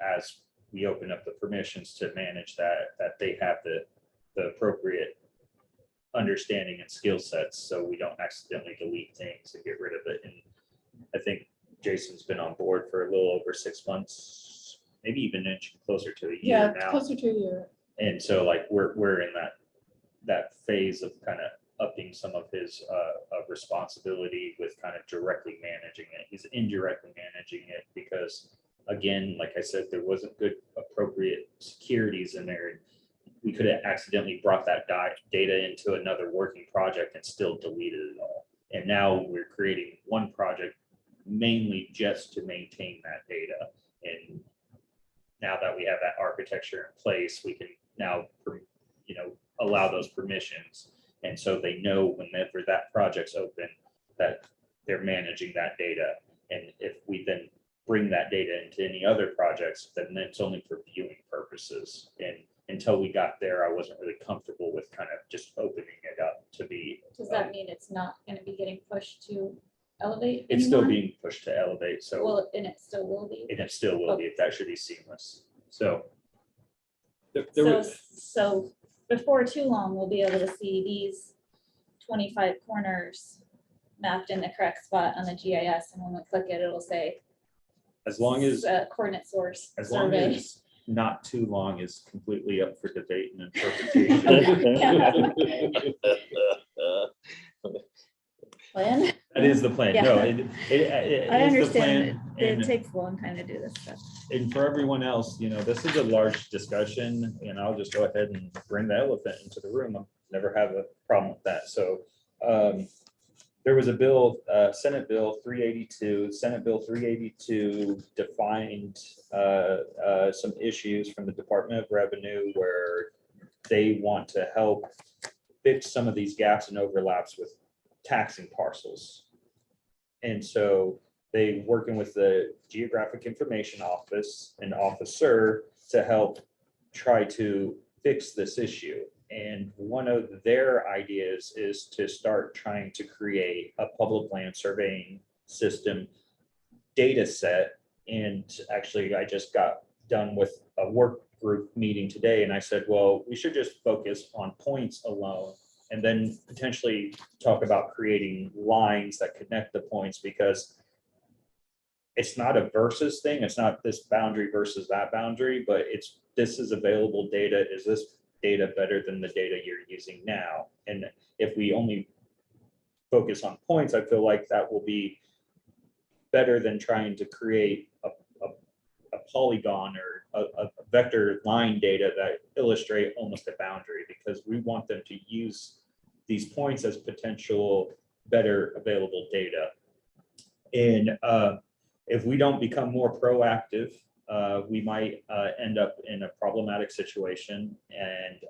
as we open up the permissions to manage that they have the appropriate understanding and skill sets, so we don't accidentally delete things and get rid of it. And I think Jason's been on board for a little over 6 months, maybe even inching closer to a year Yeah, now. closer to a year. And so like we're in that phase of kind of upping some of his responsibility with kind of directly managing it. He's indirectly managing it because, again, like I said, there wasn't good appropriate securities in there. We could have accidentally brought that data into another working project and still deleted it all. And now we're creating one project mainly just to maintain that data. And now that we have that architecture in place, we can now, allow those permissions. And so they know whenever that project's open, that they're managing that data. And if we then bring that data into any other projects, then it's only for viewing purposes. And until we got there, I wasn't really comfortable with kind of just opening it up to be. Does that mean it's not gonna be getting pushed to Elevate? It's still anymore? being pushed to Elevate, so, Well, and it still will be. and it still will be, that should be seamless. So. There So, was, so before too long, we'll be able to see these 25 corners mapped in the correct spot on the GIS, and when we click it, it'll say as long as, coordinate source as long survey. as not too long is completely up for debate and interpretation. Plan. That is the plan. No, Yeah. it I is the understand plan. it And, takes a long time to do this stuff. and for everyone else, this is a large discussion, and I'll just go ahead and bring the elephant into the room. I never have a problem with that. So there was a bill, Senate Bill 382. Senate Bill 382 defined some issues from the Department of Revenue where they want to help fix some of these gaps and overlaps with taxing parcels. And so they working with the Geographic Information Office and officer to help try to fix this issue. And one of their ideas is to start trying to create a public land surveying system data set. And actually, I just got done with a work group meeting today, and I said, well, we should just focus on points alone, and then potentially talk about creating lines that connect the points, because it's not a versus thing. It's not this boundary versus that boundary, but this is available data. Is this data better than the data you're using now? And if we only focus on points, I feel like that will be better than trying to create a polygon or a vector line data that illustrate almost a boundary, because we want them to use these points as potential better available data. And if we don't become more proactive, we might end up in a problematic situation. And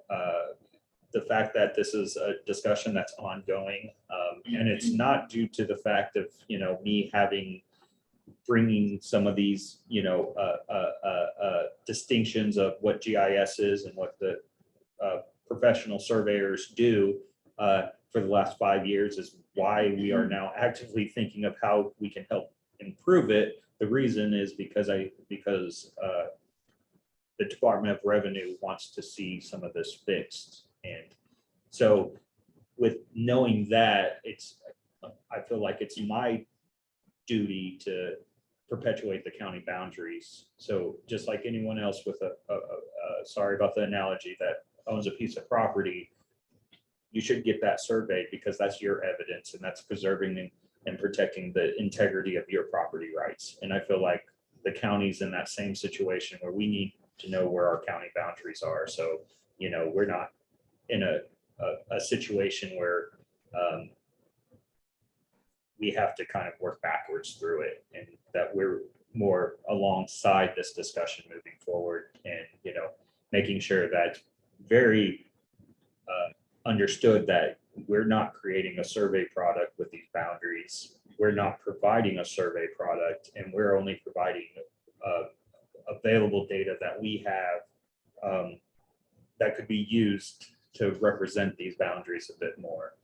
the fact that this is a discussion that's ongoing, and it's not due to the fact of, me bringing some of these, distinctions of what GIS is and what the professional surveyors do for the last 5 years is why we are now actively thinking of how we can help improve it. The reason is because the Department of Revenue wants to see some of this fixed. And so with knowing that, I feel like it's my duty to perpetuate the county boundaries. So just like anyone else with sorry about the analogy, that owns a piece of property, you should get that surveyed, because that's your evidence, and that's preserving and protecting the integrity of your property rights. And I feel like the county's in that same situation where we need to know where our county boundaries are. So, we're not in a situation where we have to kind of work backwards through it, and that we're more alongside this discussion moving forward, and, making sure that very understood that we're not creating a survey product with these boundaries. We're not providing a survey product, and we're only providing available data that we have that could be used to represent these boundaries a bit more.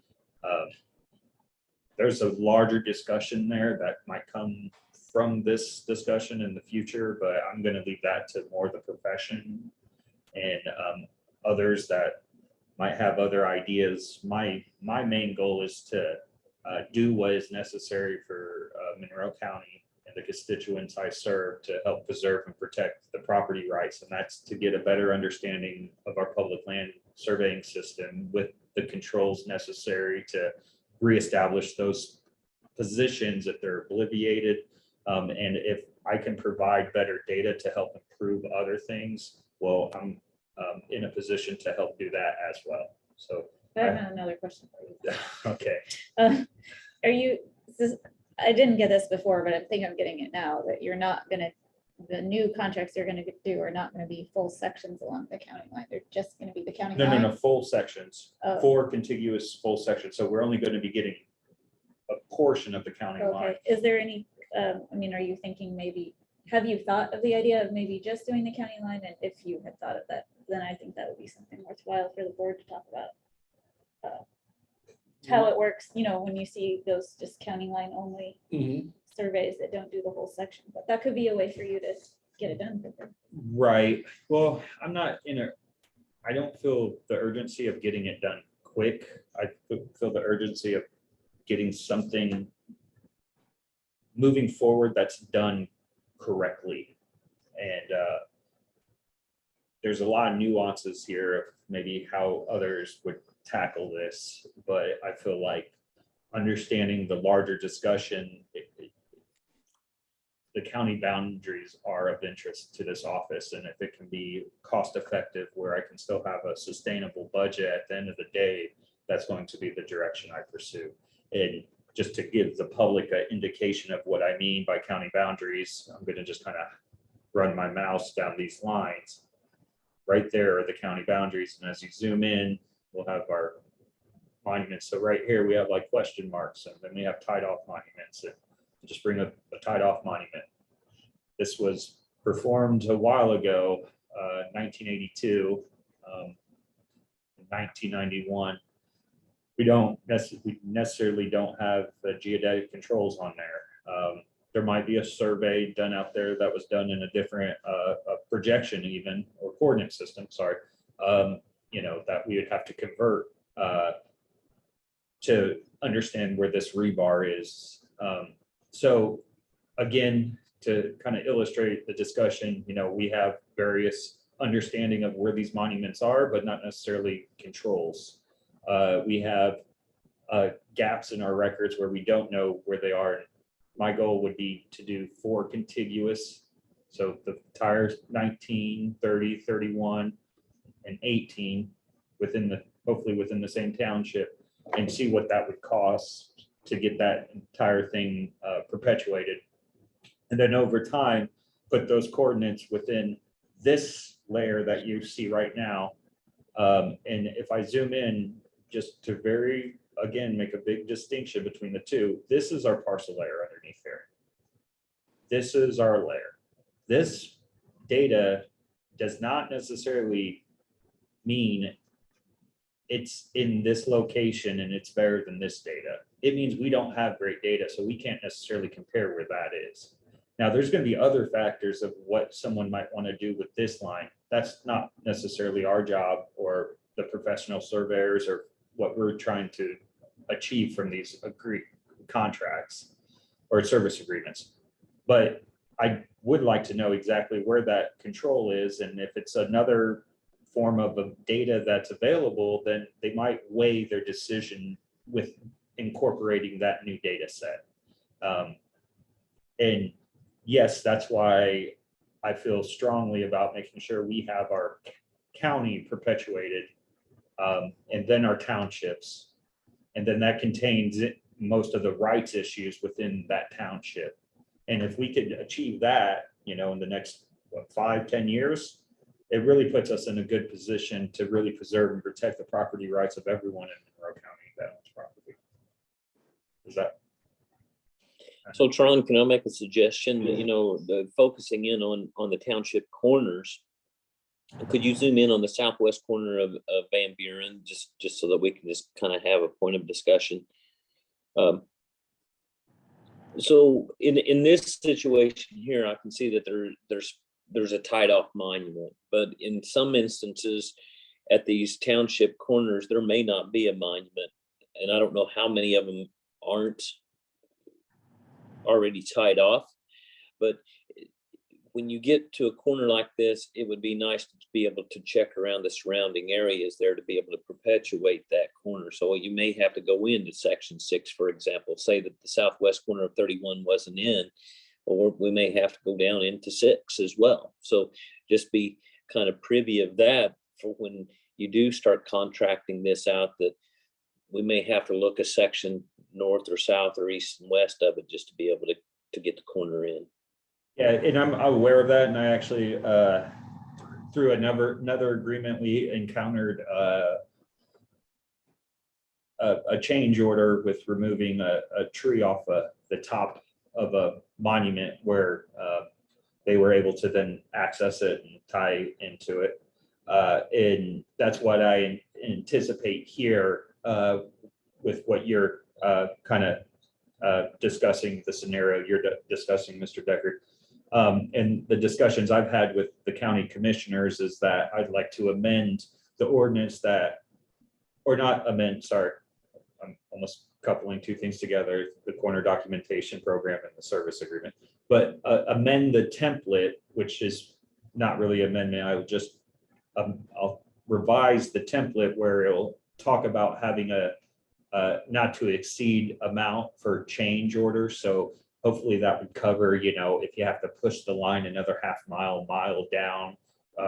There's a larger discussion there that might come from this discussion in the future, but I'm going to leave that to more the profession and others that might have other ideas. My main goal is to do what is necessary for Monroe County and the constituents I serve to help preserve and protect the property rights. And that's to get a better understanding of our public land surveying system with the the controls necessary to reestablish those positions if they're obliviated. And if I can provide better data to help improve other things, well, I'm in a position to help do that as well. So, I have another question for you. okay. Are you, I didn't get this before, but I think I'm getting it now, that you're not gonna, the new contracts you're gonna do are not gonna be full sections along the county line. They're just gonna be the county No, line. no, no, full sections, Oh. 4 contiguous full sections. So we're only going to be getting a portion of the county line. Okay, is there any, I mean, are you thinking maybe, have you thought of the idea of maybe just doing the county line? And if you had thought of that, then I think that would be something worthwhile for the board to talk about. How it works, you know, when you see those just county line only surveys that don't do the whole section, but that could be a way for you to get it done quicker. Right. Well, I'm not I don't feel the urgency of getting it done quick. I feel the urgency of getting something moving forward that's done correctly. And there's a lot of nuances here of maybe how others would tackle this, but I feel like understanding the larger discussion, the county boundaries are of interest to this office. And if it can be cost effective where I can still have a sustainable budget at the end of the day, that's going to be the direction I pursue. And just to give the public an indication of what I mean by county boundaries, I'm going to just kind of run my mouse down these lines. Right there are the county boundaries. And as you zoom in, we'll have our monuments. So right here, we have like question marks, and then we have tied off monuments. And just bring up a tied off monument. This was performed a while ago, 1982, 1991. We necessarily don't have the geodetic controls on there. There might be a survey done out there that was done in a different projection even, or coordinate system, sorry, you know, that we would have to convert to understand where this rebar is. So again, to kind of illustrate the discussion, you know, we have various understanding of where these monuments are, but not necessarily controls. We have gaps in our records where we don't know where they are. My goal would be to do 4 contiguous. So the tires 19, 30, 31, and 18 hopefully within the same township, and see what that would cost to get that entire thing perpetuated. And then over time, put those coordinates within this layer that you see right now. And if I zoom in, just to again, make a big distinction between the two, this is our parcel layer underneath here. This is our layer. This data does not necessarily mean it's in this location and it's better than this data. It means we don't have great data, so we can't necessarily compare where that is. Now, there's going to be other factors of what someone might want to do with this line. That's not necessarily our job or the professional surveyors or what we're trying to achieve from these agreed contracts or service agreements. But I would like to know exactly where that control is, and if it's another form of data that's available, then they might weigh their decision with incorporating that new data set. And yes, that's why I feel strongly about making sure we have our county perpetuated, and then our townships. And then that contains most of the rights issues within that township. And if we could achieve that, you know, in the next 5-10 years, it really puts us in a good position to really preserve and protect the property rights of everyone in Monroe County that owns property. Is that? So Tron, can I make a suggestion? You know, the focusing in on the township corners. Could you zoom in on the southwest corner of Van Buren, just so that we can just kind of have a point of discussion? So in this situation here, I can see that there's a tied off monument, but in some instances at these township corners, there may not be a monument. And I don't know how many of them aren't already tied off, but when you get to a corner like this, it would be nice to be able to check around the surrounding areas there to be able to perpetuate that corner. So you may have to go into section 6, for example, say that the southwest corner of 31 wasn't in, or we may have to go down into 6 as well. So just be kind of privy of that for when you do start contracting this out, that we may have to look a section north or south or east and west of it just to be able to get the corner in. Yeah, and I'm aware of that, and I actually, through another agreement, we encountered a change order with removing a tree off the top of a monument where they were able to then access it and tie into it. And that's what I anticipate here with what you're kind of discussing, the scenario you're discussing, Mr. Decker. And the discussions I've had with the county commissioners is that I'd like to amend the ordinance that, or not amend, sorry, I'm almost coupling two things together, the corner documentation program and the service agreement, but amend the template, which is not really amendment. I would just, I'll revise the template where it'll talk about having a not to exceed amount for change orders. So hopefully that would cover, you know, if you have to push the line another mile down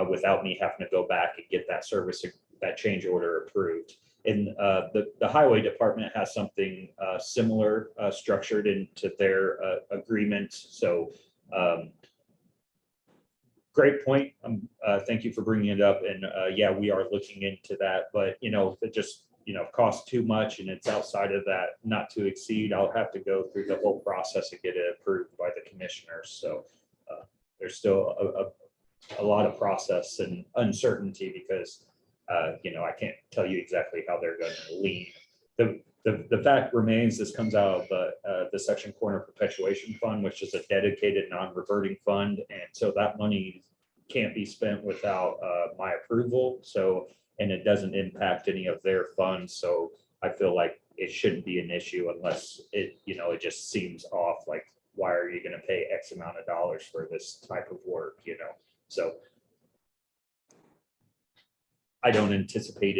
without me having to go back and get that service, that change order approved. And the highway department has something similar structured into their agreement. So great point. Thank you for bringing it up. And yeah, we are looking into that, but you know, if it just, you know, costs too much and it's outside of that not to exceed, I'll have to go through the whole process and get it approved by the commissioners. So there's still a lot of process and uncertainty because you know, I can't tell you exactly how they're going to lean. The fact remains, this comes out of the section corner perpetuation fund, which is a dedicated non-reverting fund. And so that money can't be spent without my approval. So, and it doesn't impact any of their funds. So I feel like it shouldn't be an issue unless it, you know, it just seems off. Like, why are you going to pay X amount of dollars for this type of work, you know? So I don't anticipate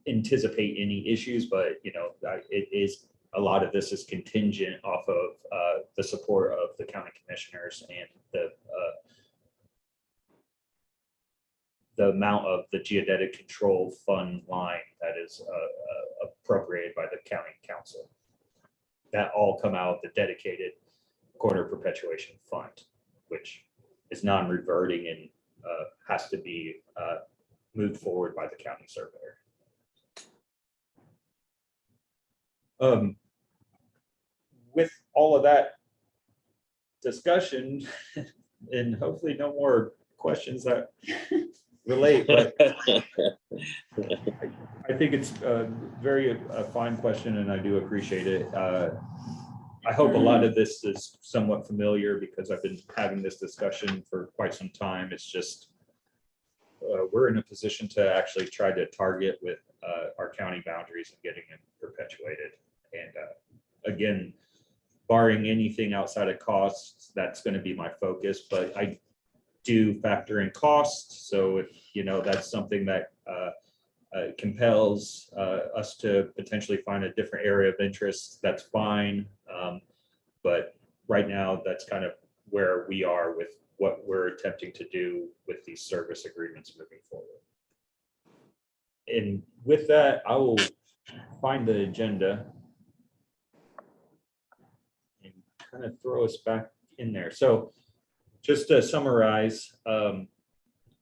any issues, but you know, it is, a lot of this is contingent off of the support of the county commissioners and the amount of the geodetic control fund line that is appropriated by the county council. That all come out of the dedicated corner perpetuation fund, which is non-reverting and has to be moved forward by the county surveyor. With all of that discussion, and hopefully no more questions that relate, but I think it's a very fine question and I do appreciate it. I hope a lot of this is somewhat familiar because I've been having this discussion for quite some time. It's just we're in a position to actually try to target with our county boundaries and getting them perpetuated. And again, barring anything outside of costs, that's going to be my focus. But I do factor in costs. So if, you know, that's something that compels us to potentially find a different area of interest, that's fine. But right now, that's kind of where we are with what we're attempting to do with these service agreements moving forward. And with that, I will find the agenda and kind of throw us back in there. So just to summarize,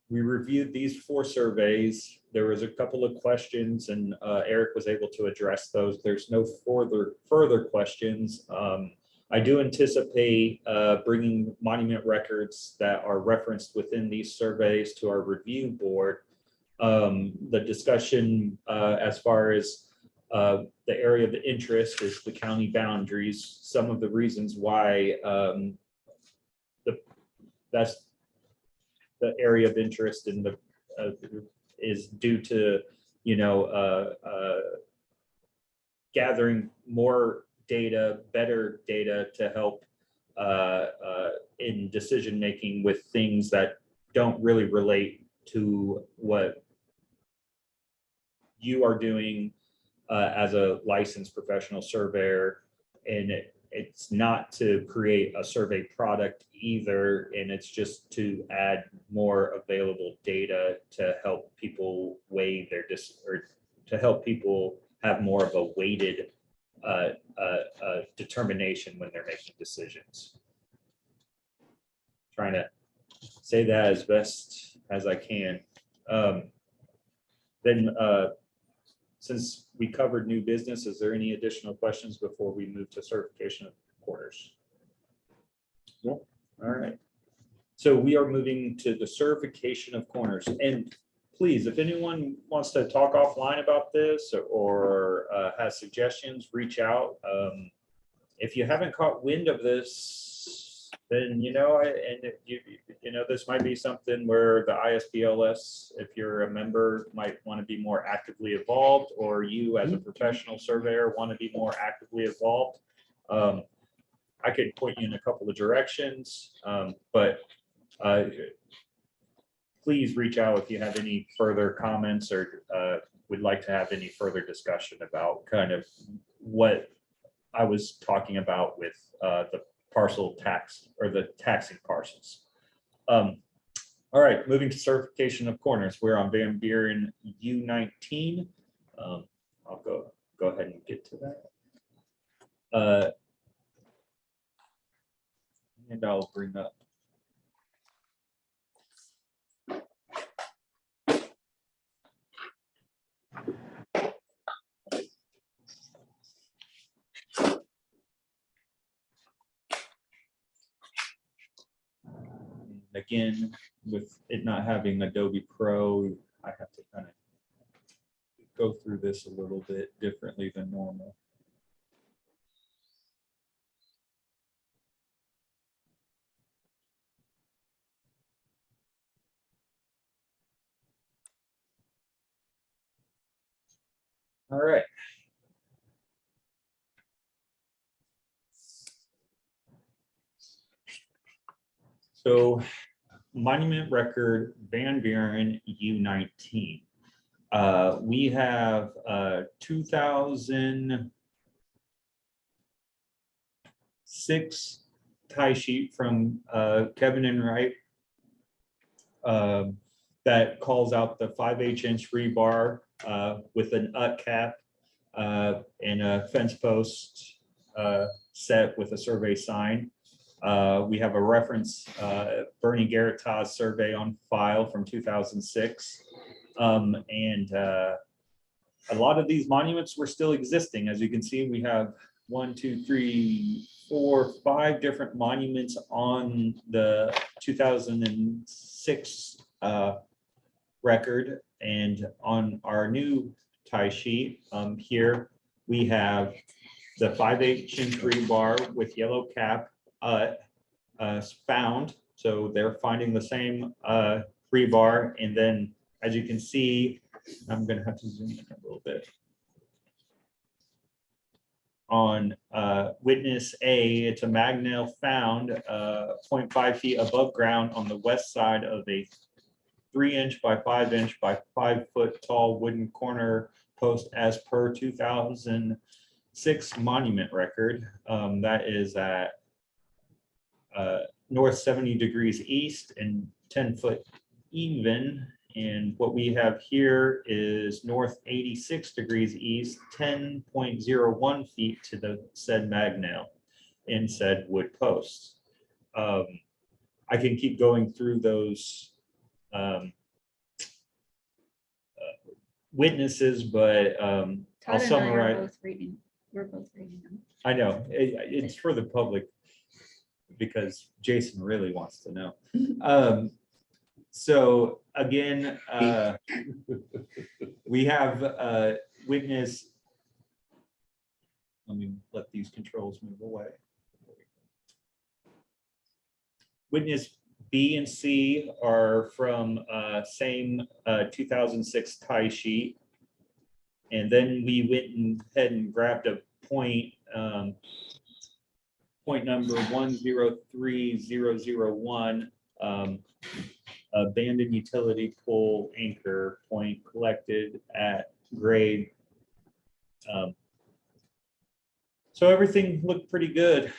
we reviewed these 4 surveys. There was a couple of questions and Eric was able to address those. There's no further questions. I do anticipate bringing monument records that are referenced within these surveys to our review board. The discussion as far as the area of interest is the county boundaries. Some of the reasons why that's the area of interest in the is due to, you know, gathering more data, better data to help in decision-making with things that don't really relate to what you are doing as a licensed professional surveyor. And it's not to create a survey product either, and it's just to add more available data to help people weigh their or to help people have more of a weighted determination when they're making decisions. Trying to say that as best as I can. Then since we covered new business, is there any additional questions before we move to certification of quarters? Nope. All right. So we are moving to the certification of corners. And please, if anyone wants to talk offline about this or has suggestions, reach out. If you haven't caught wind of this, then, you know, this might be something where the ISPLS, if you're a member, might want to be more actively involved, or you as a professional surveyor want to be more actively involved. I could point you in a couple of directions, but please reach out if you have any further comments or would like to have any further discussion about kind of what I was talking about with the parcel tax or the taxing parcels. All right, moving to certification of corners. We're on Van Buren U19. I'll go ahead and get to that. And I'll bring up. Again, with it not having Adobe Pro, I have to kind of go through this a little bit differently than normal. All right. So monument record Van Buren U19. We have 2006 tie sheet from Kevin and Wright that calls out the 5/8" rebar with an ut cap and a fence post set with a survey sign. We have a reference Bernie Garrett's survey on file from 2006. And a lot of these monuments were still existing. As you can see, we have 1, 2, 3, 4, 5 different monuments on the 2006 record. And on our new tie sheet here, we have the 5/8" rebar with yellow cap found. So they're finding the same rebar. And then, as you can see, I'm going to have to zoom in a little bit. On witness A, it's a magnail found 0.5 feet above ground on the west side of a 3" by 5" by 5 foot tall wooden corner post as per 2006 monument record. That is at north 70 degrees east and 10 foot even. And what we have here is north 86 degrees east, 10.01 feet to the said magnail in said wood post. I can keep going through those witnesses, but I'll Todd and I are summarize. both reading. We're both reading them. I know it's for the public because Jason really wants to know. So again, we have witness. Let me let these controls move away. Witness B and C are from same 2006 tie sheet. And then we went ahead and grabbed a point point number 103001, abandoned utility pole anchor point collected at grade. So everything looked pretty good.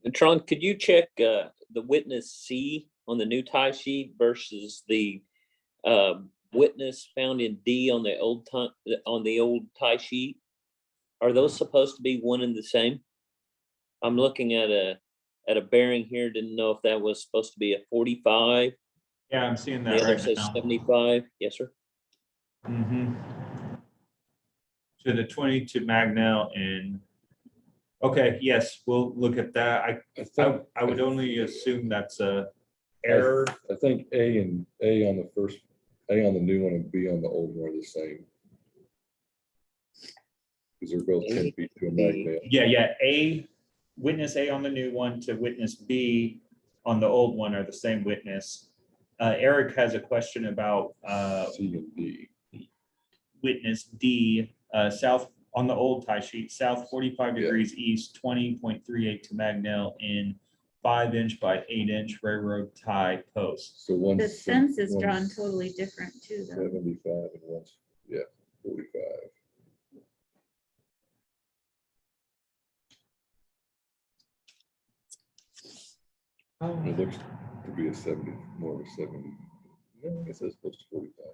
And Tron, could you check the witness C on the new tie sheet versus the witness found in D on the old tie sheet? Are those supposed to be one and the same? I'm looking at a bearing here. Didn't know if that was supposed to be a 45. Yeah, I'm seeing The that other right says now. 75. Yes, sir. Mhm. To the 20 to Magnell and, okay, yes, we'll look at that. I think, I would only assume that's a error. I think A on the first, A on the new one and B on the old one are the same. Because they're both 10 feet to a magnet. Yeah, witness A on the new one to witness B on the old one are the same witness. Eric has a question about C and D. witness D, south on the old tie sheet, south 45 Yeah. degrees east, 20.38 to Magnell in 5-inch by 8-inch railroad tie post. So one's. The fence is drawn one's totally different too, though. 75 and one's, 45. It looks to be a 70, more of a 70. No, it says close to 45.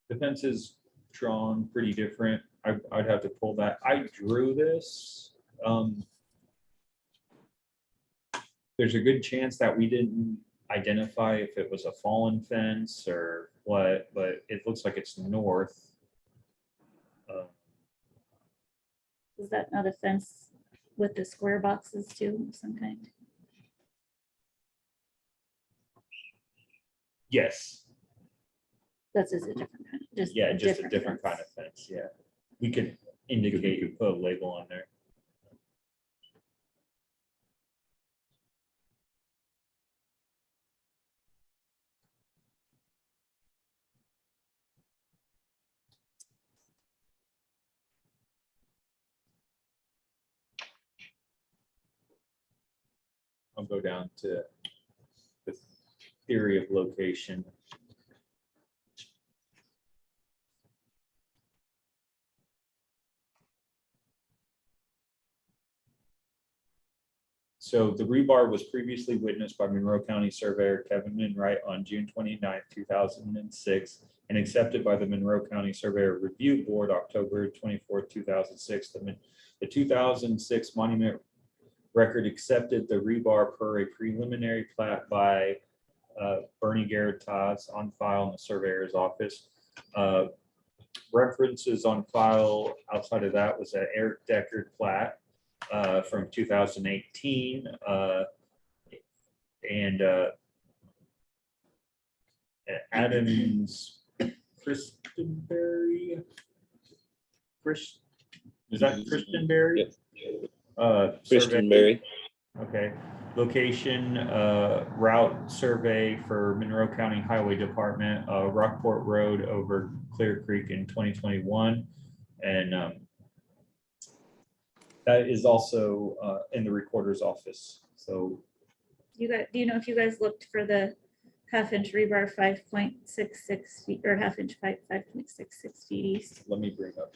The fence is drawn pretty different. I'd have to pull that. I drew this. There's a good chance that we didn't identify if it was a fallen fence or what, but it looks like it's north. Is that not a fence with the square boxes too, of some kind? Yes, That's just a different kind, just. yeah, just a different kind fence. of fence, yeah. We could indicate, put a label on there. I'll go down to the theory of location. So the rebar was previously witnessed by Monroe County Surveyor Kevin Minwright on June 29th, 2006, and accepted by the Monroe County Surveyor Review Board October 24th, 2006. The 2006 monument record accepted the rebar per a preliminary plat by Bernie Garrett Tots on file in the surveyor's office. References on file outside of that was an Eric Deckard plat from 2018 and Adams Christenberry. Is that Christenberry? Yep. Survey. Christenberry. Okay, location, route survey for Monroe County Highway Department, Rockport Road over Clear Creek in 2021. And that is also in the recorder's office. So You got, do you know if you guys looked for the 1/2-inch rebar 5.66 feet or 1/2-inch 5.66 feet east? let me bring up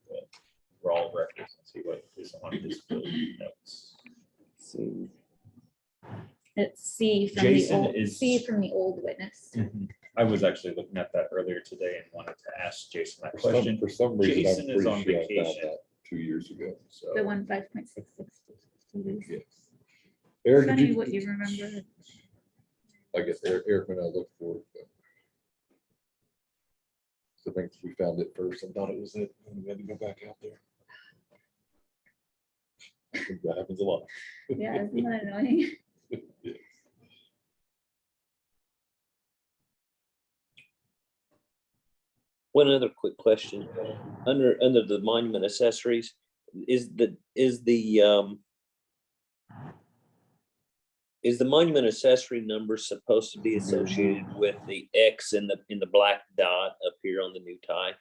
the raw records and see what is on his building notes. It's C from Jason the old, is- C from the old witness. I was actually looking at that earlier today and wanted to ask Jason that For some- question. For some reason, Jason I'm is on pretty sure I found vacation. that 2 years ago, so. The one 5.66 feet east. Yes. Eric, did Funny you? what you remember. I guess Eric and I looked for it. But I think we found it first and thought it was it, and we had to go back out there. That happens a lot. Yeah, isn't that annoying? Yes. One other quick question. Under the monument accessories, is the monument accessory number supposed to be associated with the X in the black dot up here on the new tie?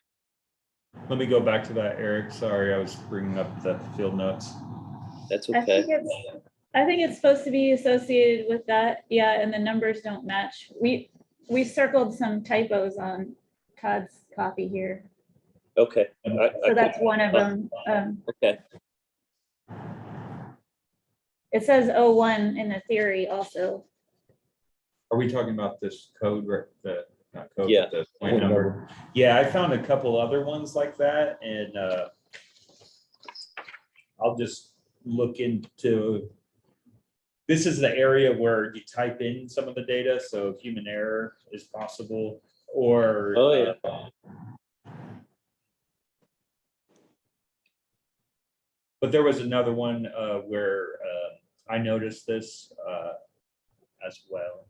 Let me go back to that, Eric. Sorry, I was bringing up the field notes. That's I okay. think it's supposed to be associated with that, yeah, and the numbers don't match. We circled some typos on Todd's copy here, Okay. so that's one of them. Okay. It says 01 in the theory also. Are we talking about this code, not code, Yeah. but the point number? Yeah, I found a couple other ones like that, and I'll just look into. This is the area where you type in some of the data, so human error is possible, or Oh, yeah. but there was another one where I noticed this as well.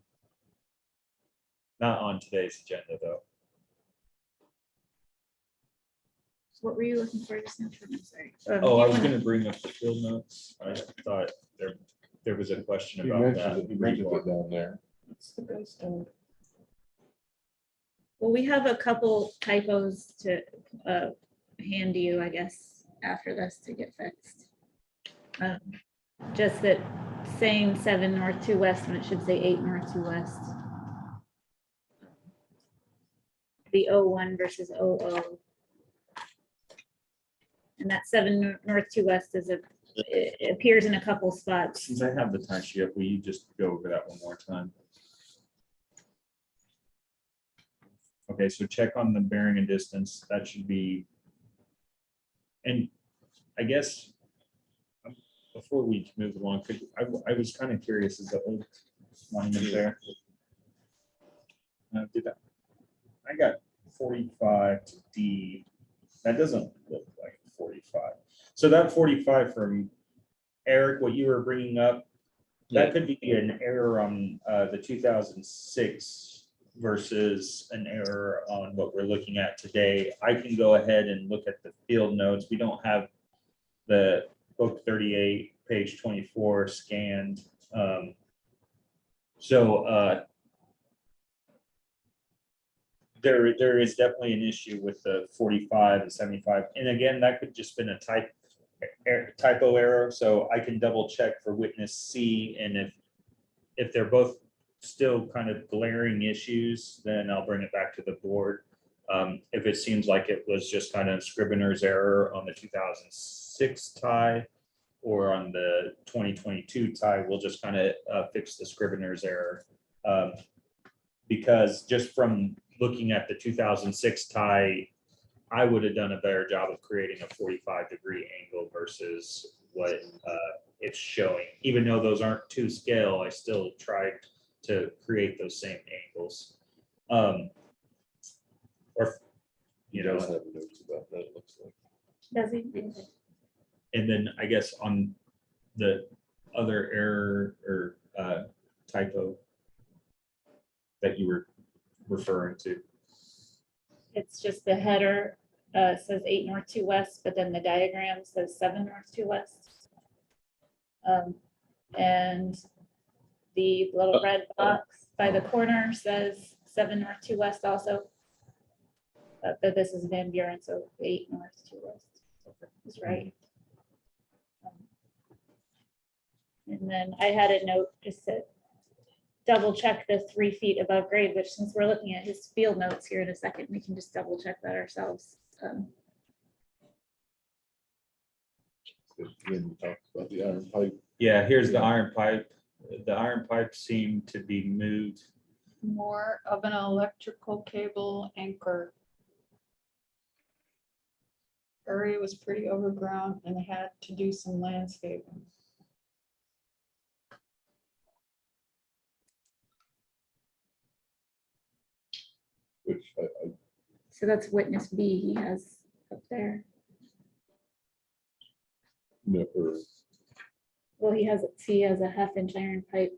Not on today's agenda, though. What were you looking for just now? I'm sorry. Oh, you I was wanna- gonna bring up the field notes. I thought there was a question He about mentioned it, that. he mentioned it down there. It's the ghost dog. Well, we have a couple typos to hand you, I guess, after this to get fixed. Just that saying 7 north 2 west when it should say 8 north 2 west. The 01 versus 00. And that 7 north 2 west it appears in a couple spots. Since I have the time sheet up, will you just go over that one more time? Okay, so check on the bearing and distance. That should be. And I guess before we move along, I was kind of curious, is the old monument there? I got 45 to D. That doesn't look like 45. So that 45 from Eric, what you were bringing up, that could be an error on the 2006 versus an error on what we're looking at today. I can go ahead and look at the field notes. We don't have the book 38, page 24 scanned. There is definitely an issue with the 45 and 75. And again, that could just been a typo error. So I can double check for witness C. And if they're both still kind of glaring issues, then I'll bring it back to the board. If it seems like it was just kind of Scrivener's error on the 2006 tie or on the 2022 tie, we'll just kind of fix the Scrivener's error. Because just from looking at the 2006 tie, I would have done a better job of creating a 45-degree angle versus what it's showing. Even though those aren't to scale, I still tried to create those same angles. Or, you know, Have notes about that, it looks like. Does he? and then I guess on the other error or typo that you were referring to. It's just the header says 8 north 2 west, but then the diagram says 7 north 2 west. And the little red box by the corner says 7 north 2 west also. But this is Van Buren, so 8 north 2 west is right. And then I had a note just to double check the 3 feet above grade, which since we're looking at his field notes here in a second, we can just double check that ourselves. When you talk about the iron pipe, Yeah, here's the iron pipe. The iron pipe seemed to be moved. More of an electrical cable anchor. Area was pretty overgrown and had to do some landscaping. which I So that's witness B he has up there. never, Well, he has a half-inch iron pipe.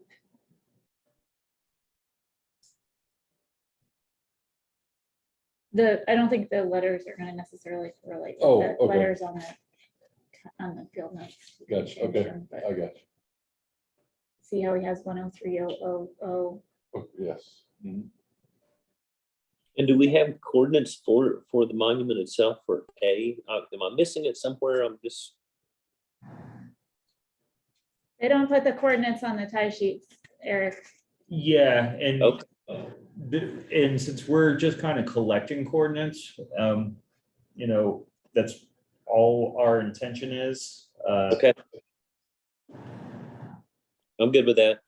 I don't think the letters are gonna necessarily relate. to Oh, the okay. Letters on the field notes. gotcha, okay, But I got see how he has 103,000. you. Oh, yes. Mhm. And do we have coordinates for the monument itself for A? Am I missing it somewhere? I'm just, They don't put the coordinates on the tie sheets, Eric. Yeah, and Okay. and since we're just kind of collecting coordinates, that's all our intention is. Okay. I'm good with that.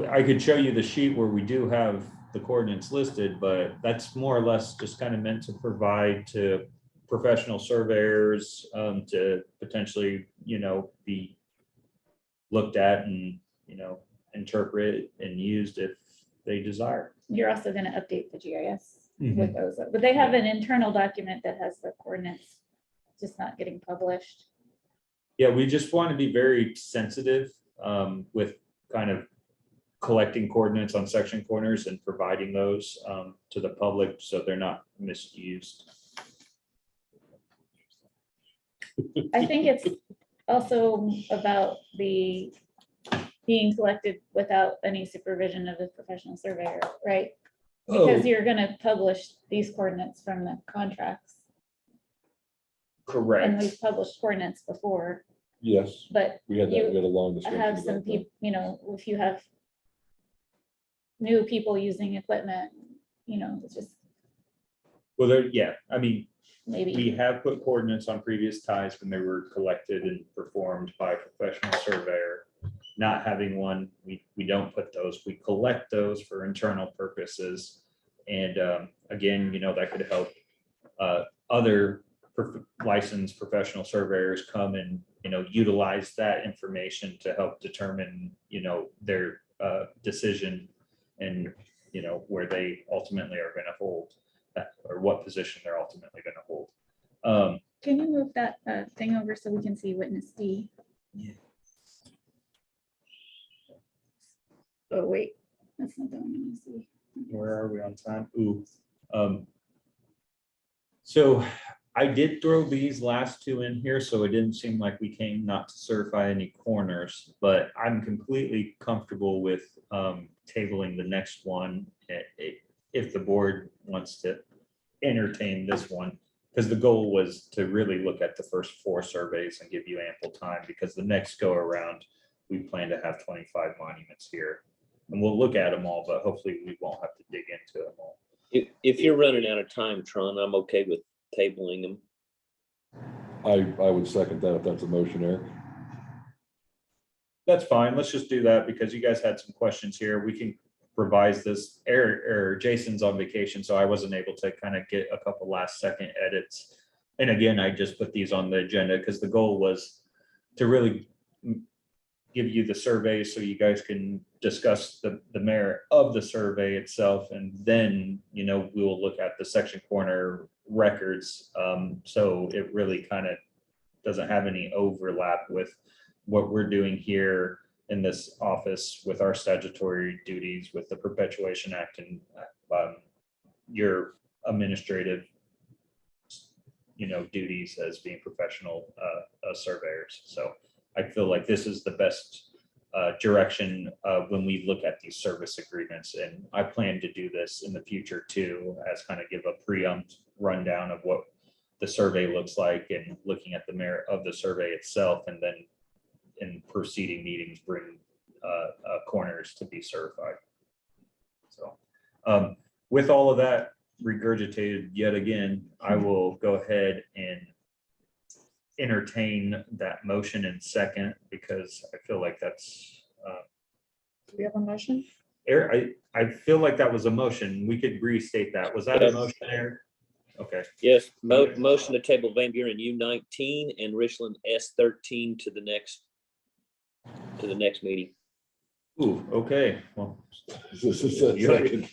I could show you the sheet where we do have the coordinates listed, but that's more or less just kind of meant to provide to professional surveyors to potentially, be looked at and, interpret and used if they desire. You're also gonna update the GIS Mhm. with those, but they have an internal document that has the coordinates, just not getting published. Yeah, we just want to be very sensitive with kind of collecting coordinates on section corners and providing those to the public so they're not misused. I think it's also about the being collected without any supervision of the professional surveyor, right? Because Oh, you're gonna publish these coordinates from the contracts, and correct. we've published coordinates before, Yes, but we had You that, we had a long discussion. have some about that. people, if you have new people using equipment, it's just Well, there, yeah, I mean, we maybe, have put coordinates on previous ties when they were collected and performed by a professional surveyor. Not having one, we don't put those, we collect those for internal purposes. And again, that could help other licensed professional surveyors come and, utilize that information to help determine, their decision and, where they ultimately are going to hold or what position they're ultimately going to hold. can you move that thing over so we can see witness D? Yeah. Oh, wait, that's not the one I want to see. Where are we on time? Ooh. So I did throw these last two in here, so it didn't seem like we came not to certify any corners, but I'm completely comfortable with tabling the next one if the board wants to entertain this one. Because the goal was to really look at the first 4 surveys and give you ample time, because the next go around, we plan to have 25 monuments here. And we'll look at them all, but hopefully we won't have to dig into them all. If you're running out of time, Tron, I'm okay with tabling them. I would second that if that's a motion, Eric. That's fine. Let's just do that because you guys had some questions here. We can revise this. Eric or Jason's on vacation, so I wasn't able to kind of get a couple last second edits. And again, I just put these on the agenda because the goal was to really give you the survey so you guys can discuss the merit of the survey itself. And then, we will look at the section corner records. So it really kind of doesn't have any overlap with what we're doing here in this office with our statutory duties with the Perpetuation Act and your administrative duties as being professional surveyors. So I feel like this is the best direction when we look at these service agreements. And I plan to do this in the future too, as kind of give a preempt rundown of what the survey looks like and looking at the merit of the survey itself. And then in preceding meetings, bring corners to be certified. So with all of that regurgitated yet again, I will go ahead and entertain that motion in second, because I feel like that's Do we have a motion? Eric, I feel like that was a motion. We could restate that. Was that a motion, Eric? Okay. Yes, motion to table Van Buren U19 and Richland S13 to the next meeting. Ooh, okay. Well, This is a second.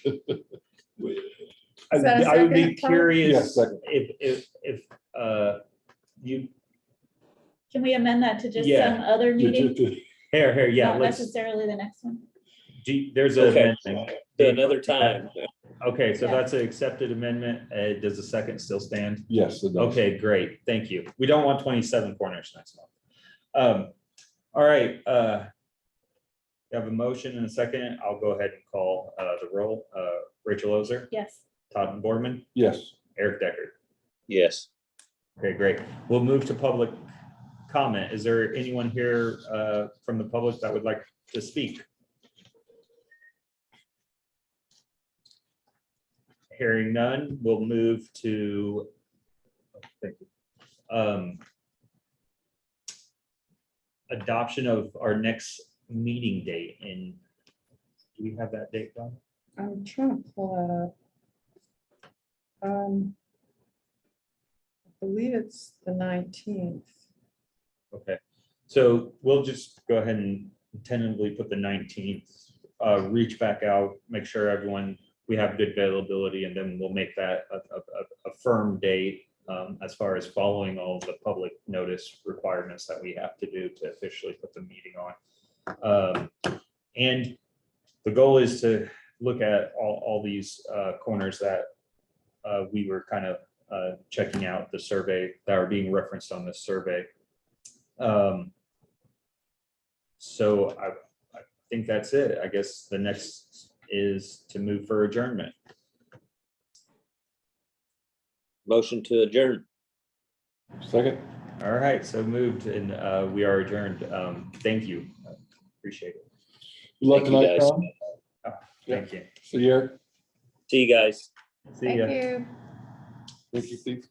Is that a I would be second, Tom? curious Yes, second. if you, Can we amend that to just Yeah. some other meeting? here, yeah, Not let's, necessarily the next one. there's a Okay. amendment. Another time. Okay, so Yeah. that's an accepted amendment. Does the second still stand? Yes, it does. Okay, great. Thank you. We don't want 27 corners next month. All right. You have a motion and a second. I'll go ahead and call the roll. Rachel Ozer, Yes. Todd Borman, Yes. Eric Decker. Yes. Okay, great. We'll move to public comment. Is there anyone here from the public that would like to speak? Hearing none, we'll move to thank you. Adoption of our next meeting date, and do we have that date done? I'm trying to pull that up. I believe it's the 19th. Okay, so we'll just go ahead and tentatively put the 19th, reach back out, make sure everyone, we have good availability, and then we'll make that a firm date as far as following all the public notice requirements that we have to do to officially put the meeting on. And the goal is to look at all these corners that we were kind of checking out the survey that are being referenced on this survey. So I think that's it. I guess the next is to move for adjournment. Motion to adjourn. Second. All right, so moved and we are adjourned. Thank you. Appreciate it. Good luck Thank you, tonight, guys. Tom. Thank you. See you, Eric. See you guys. See Thank ya. you. Thank you, Steve.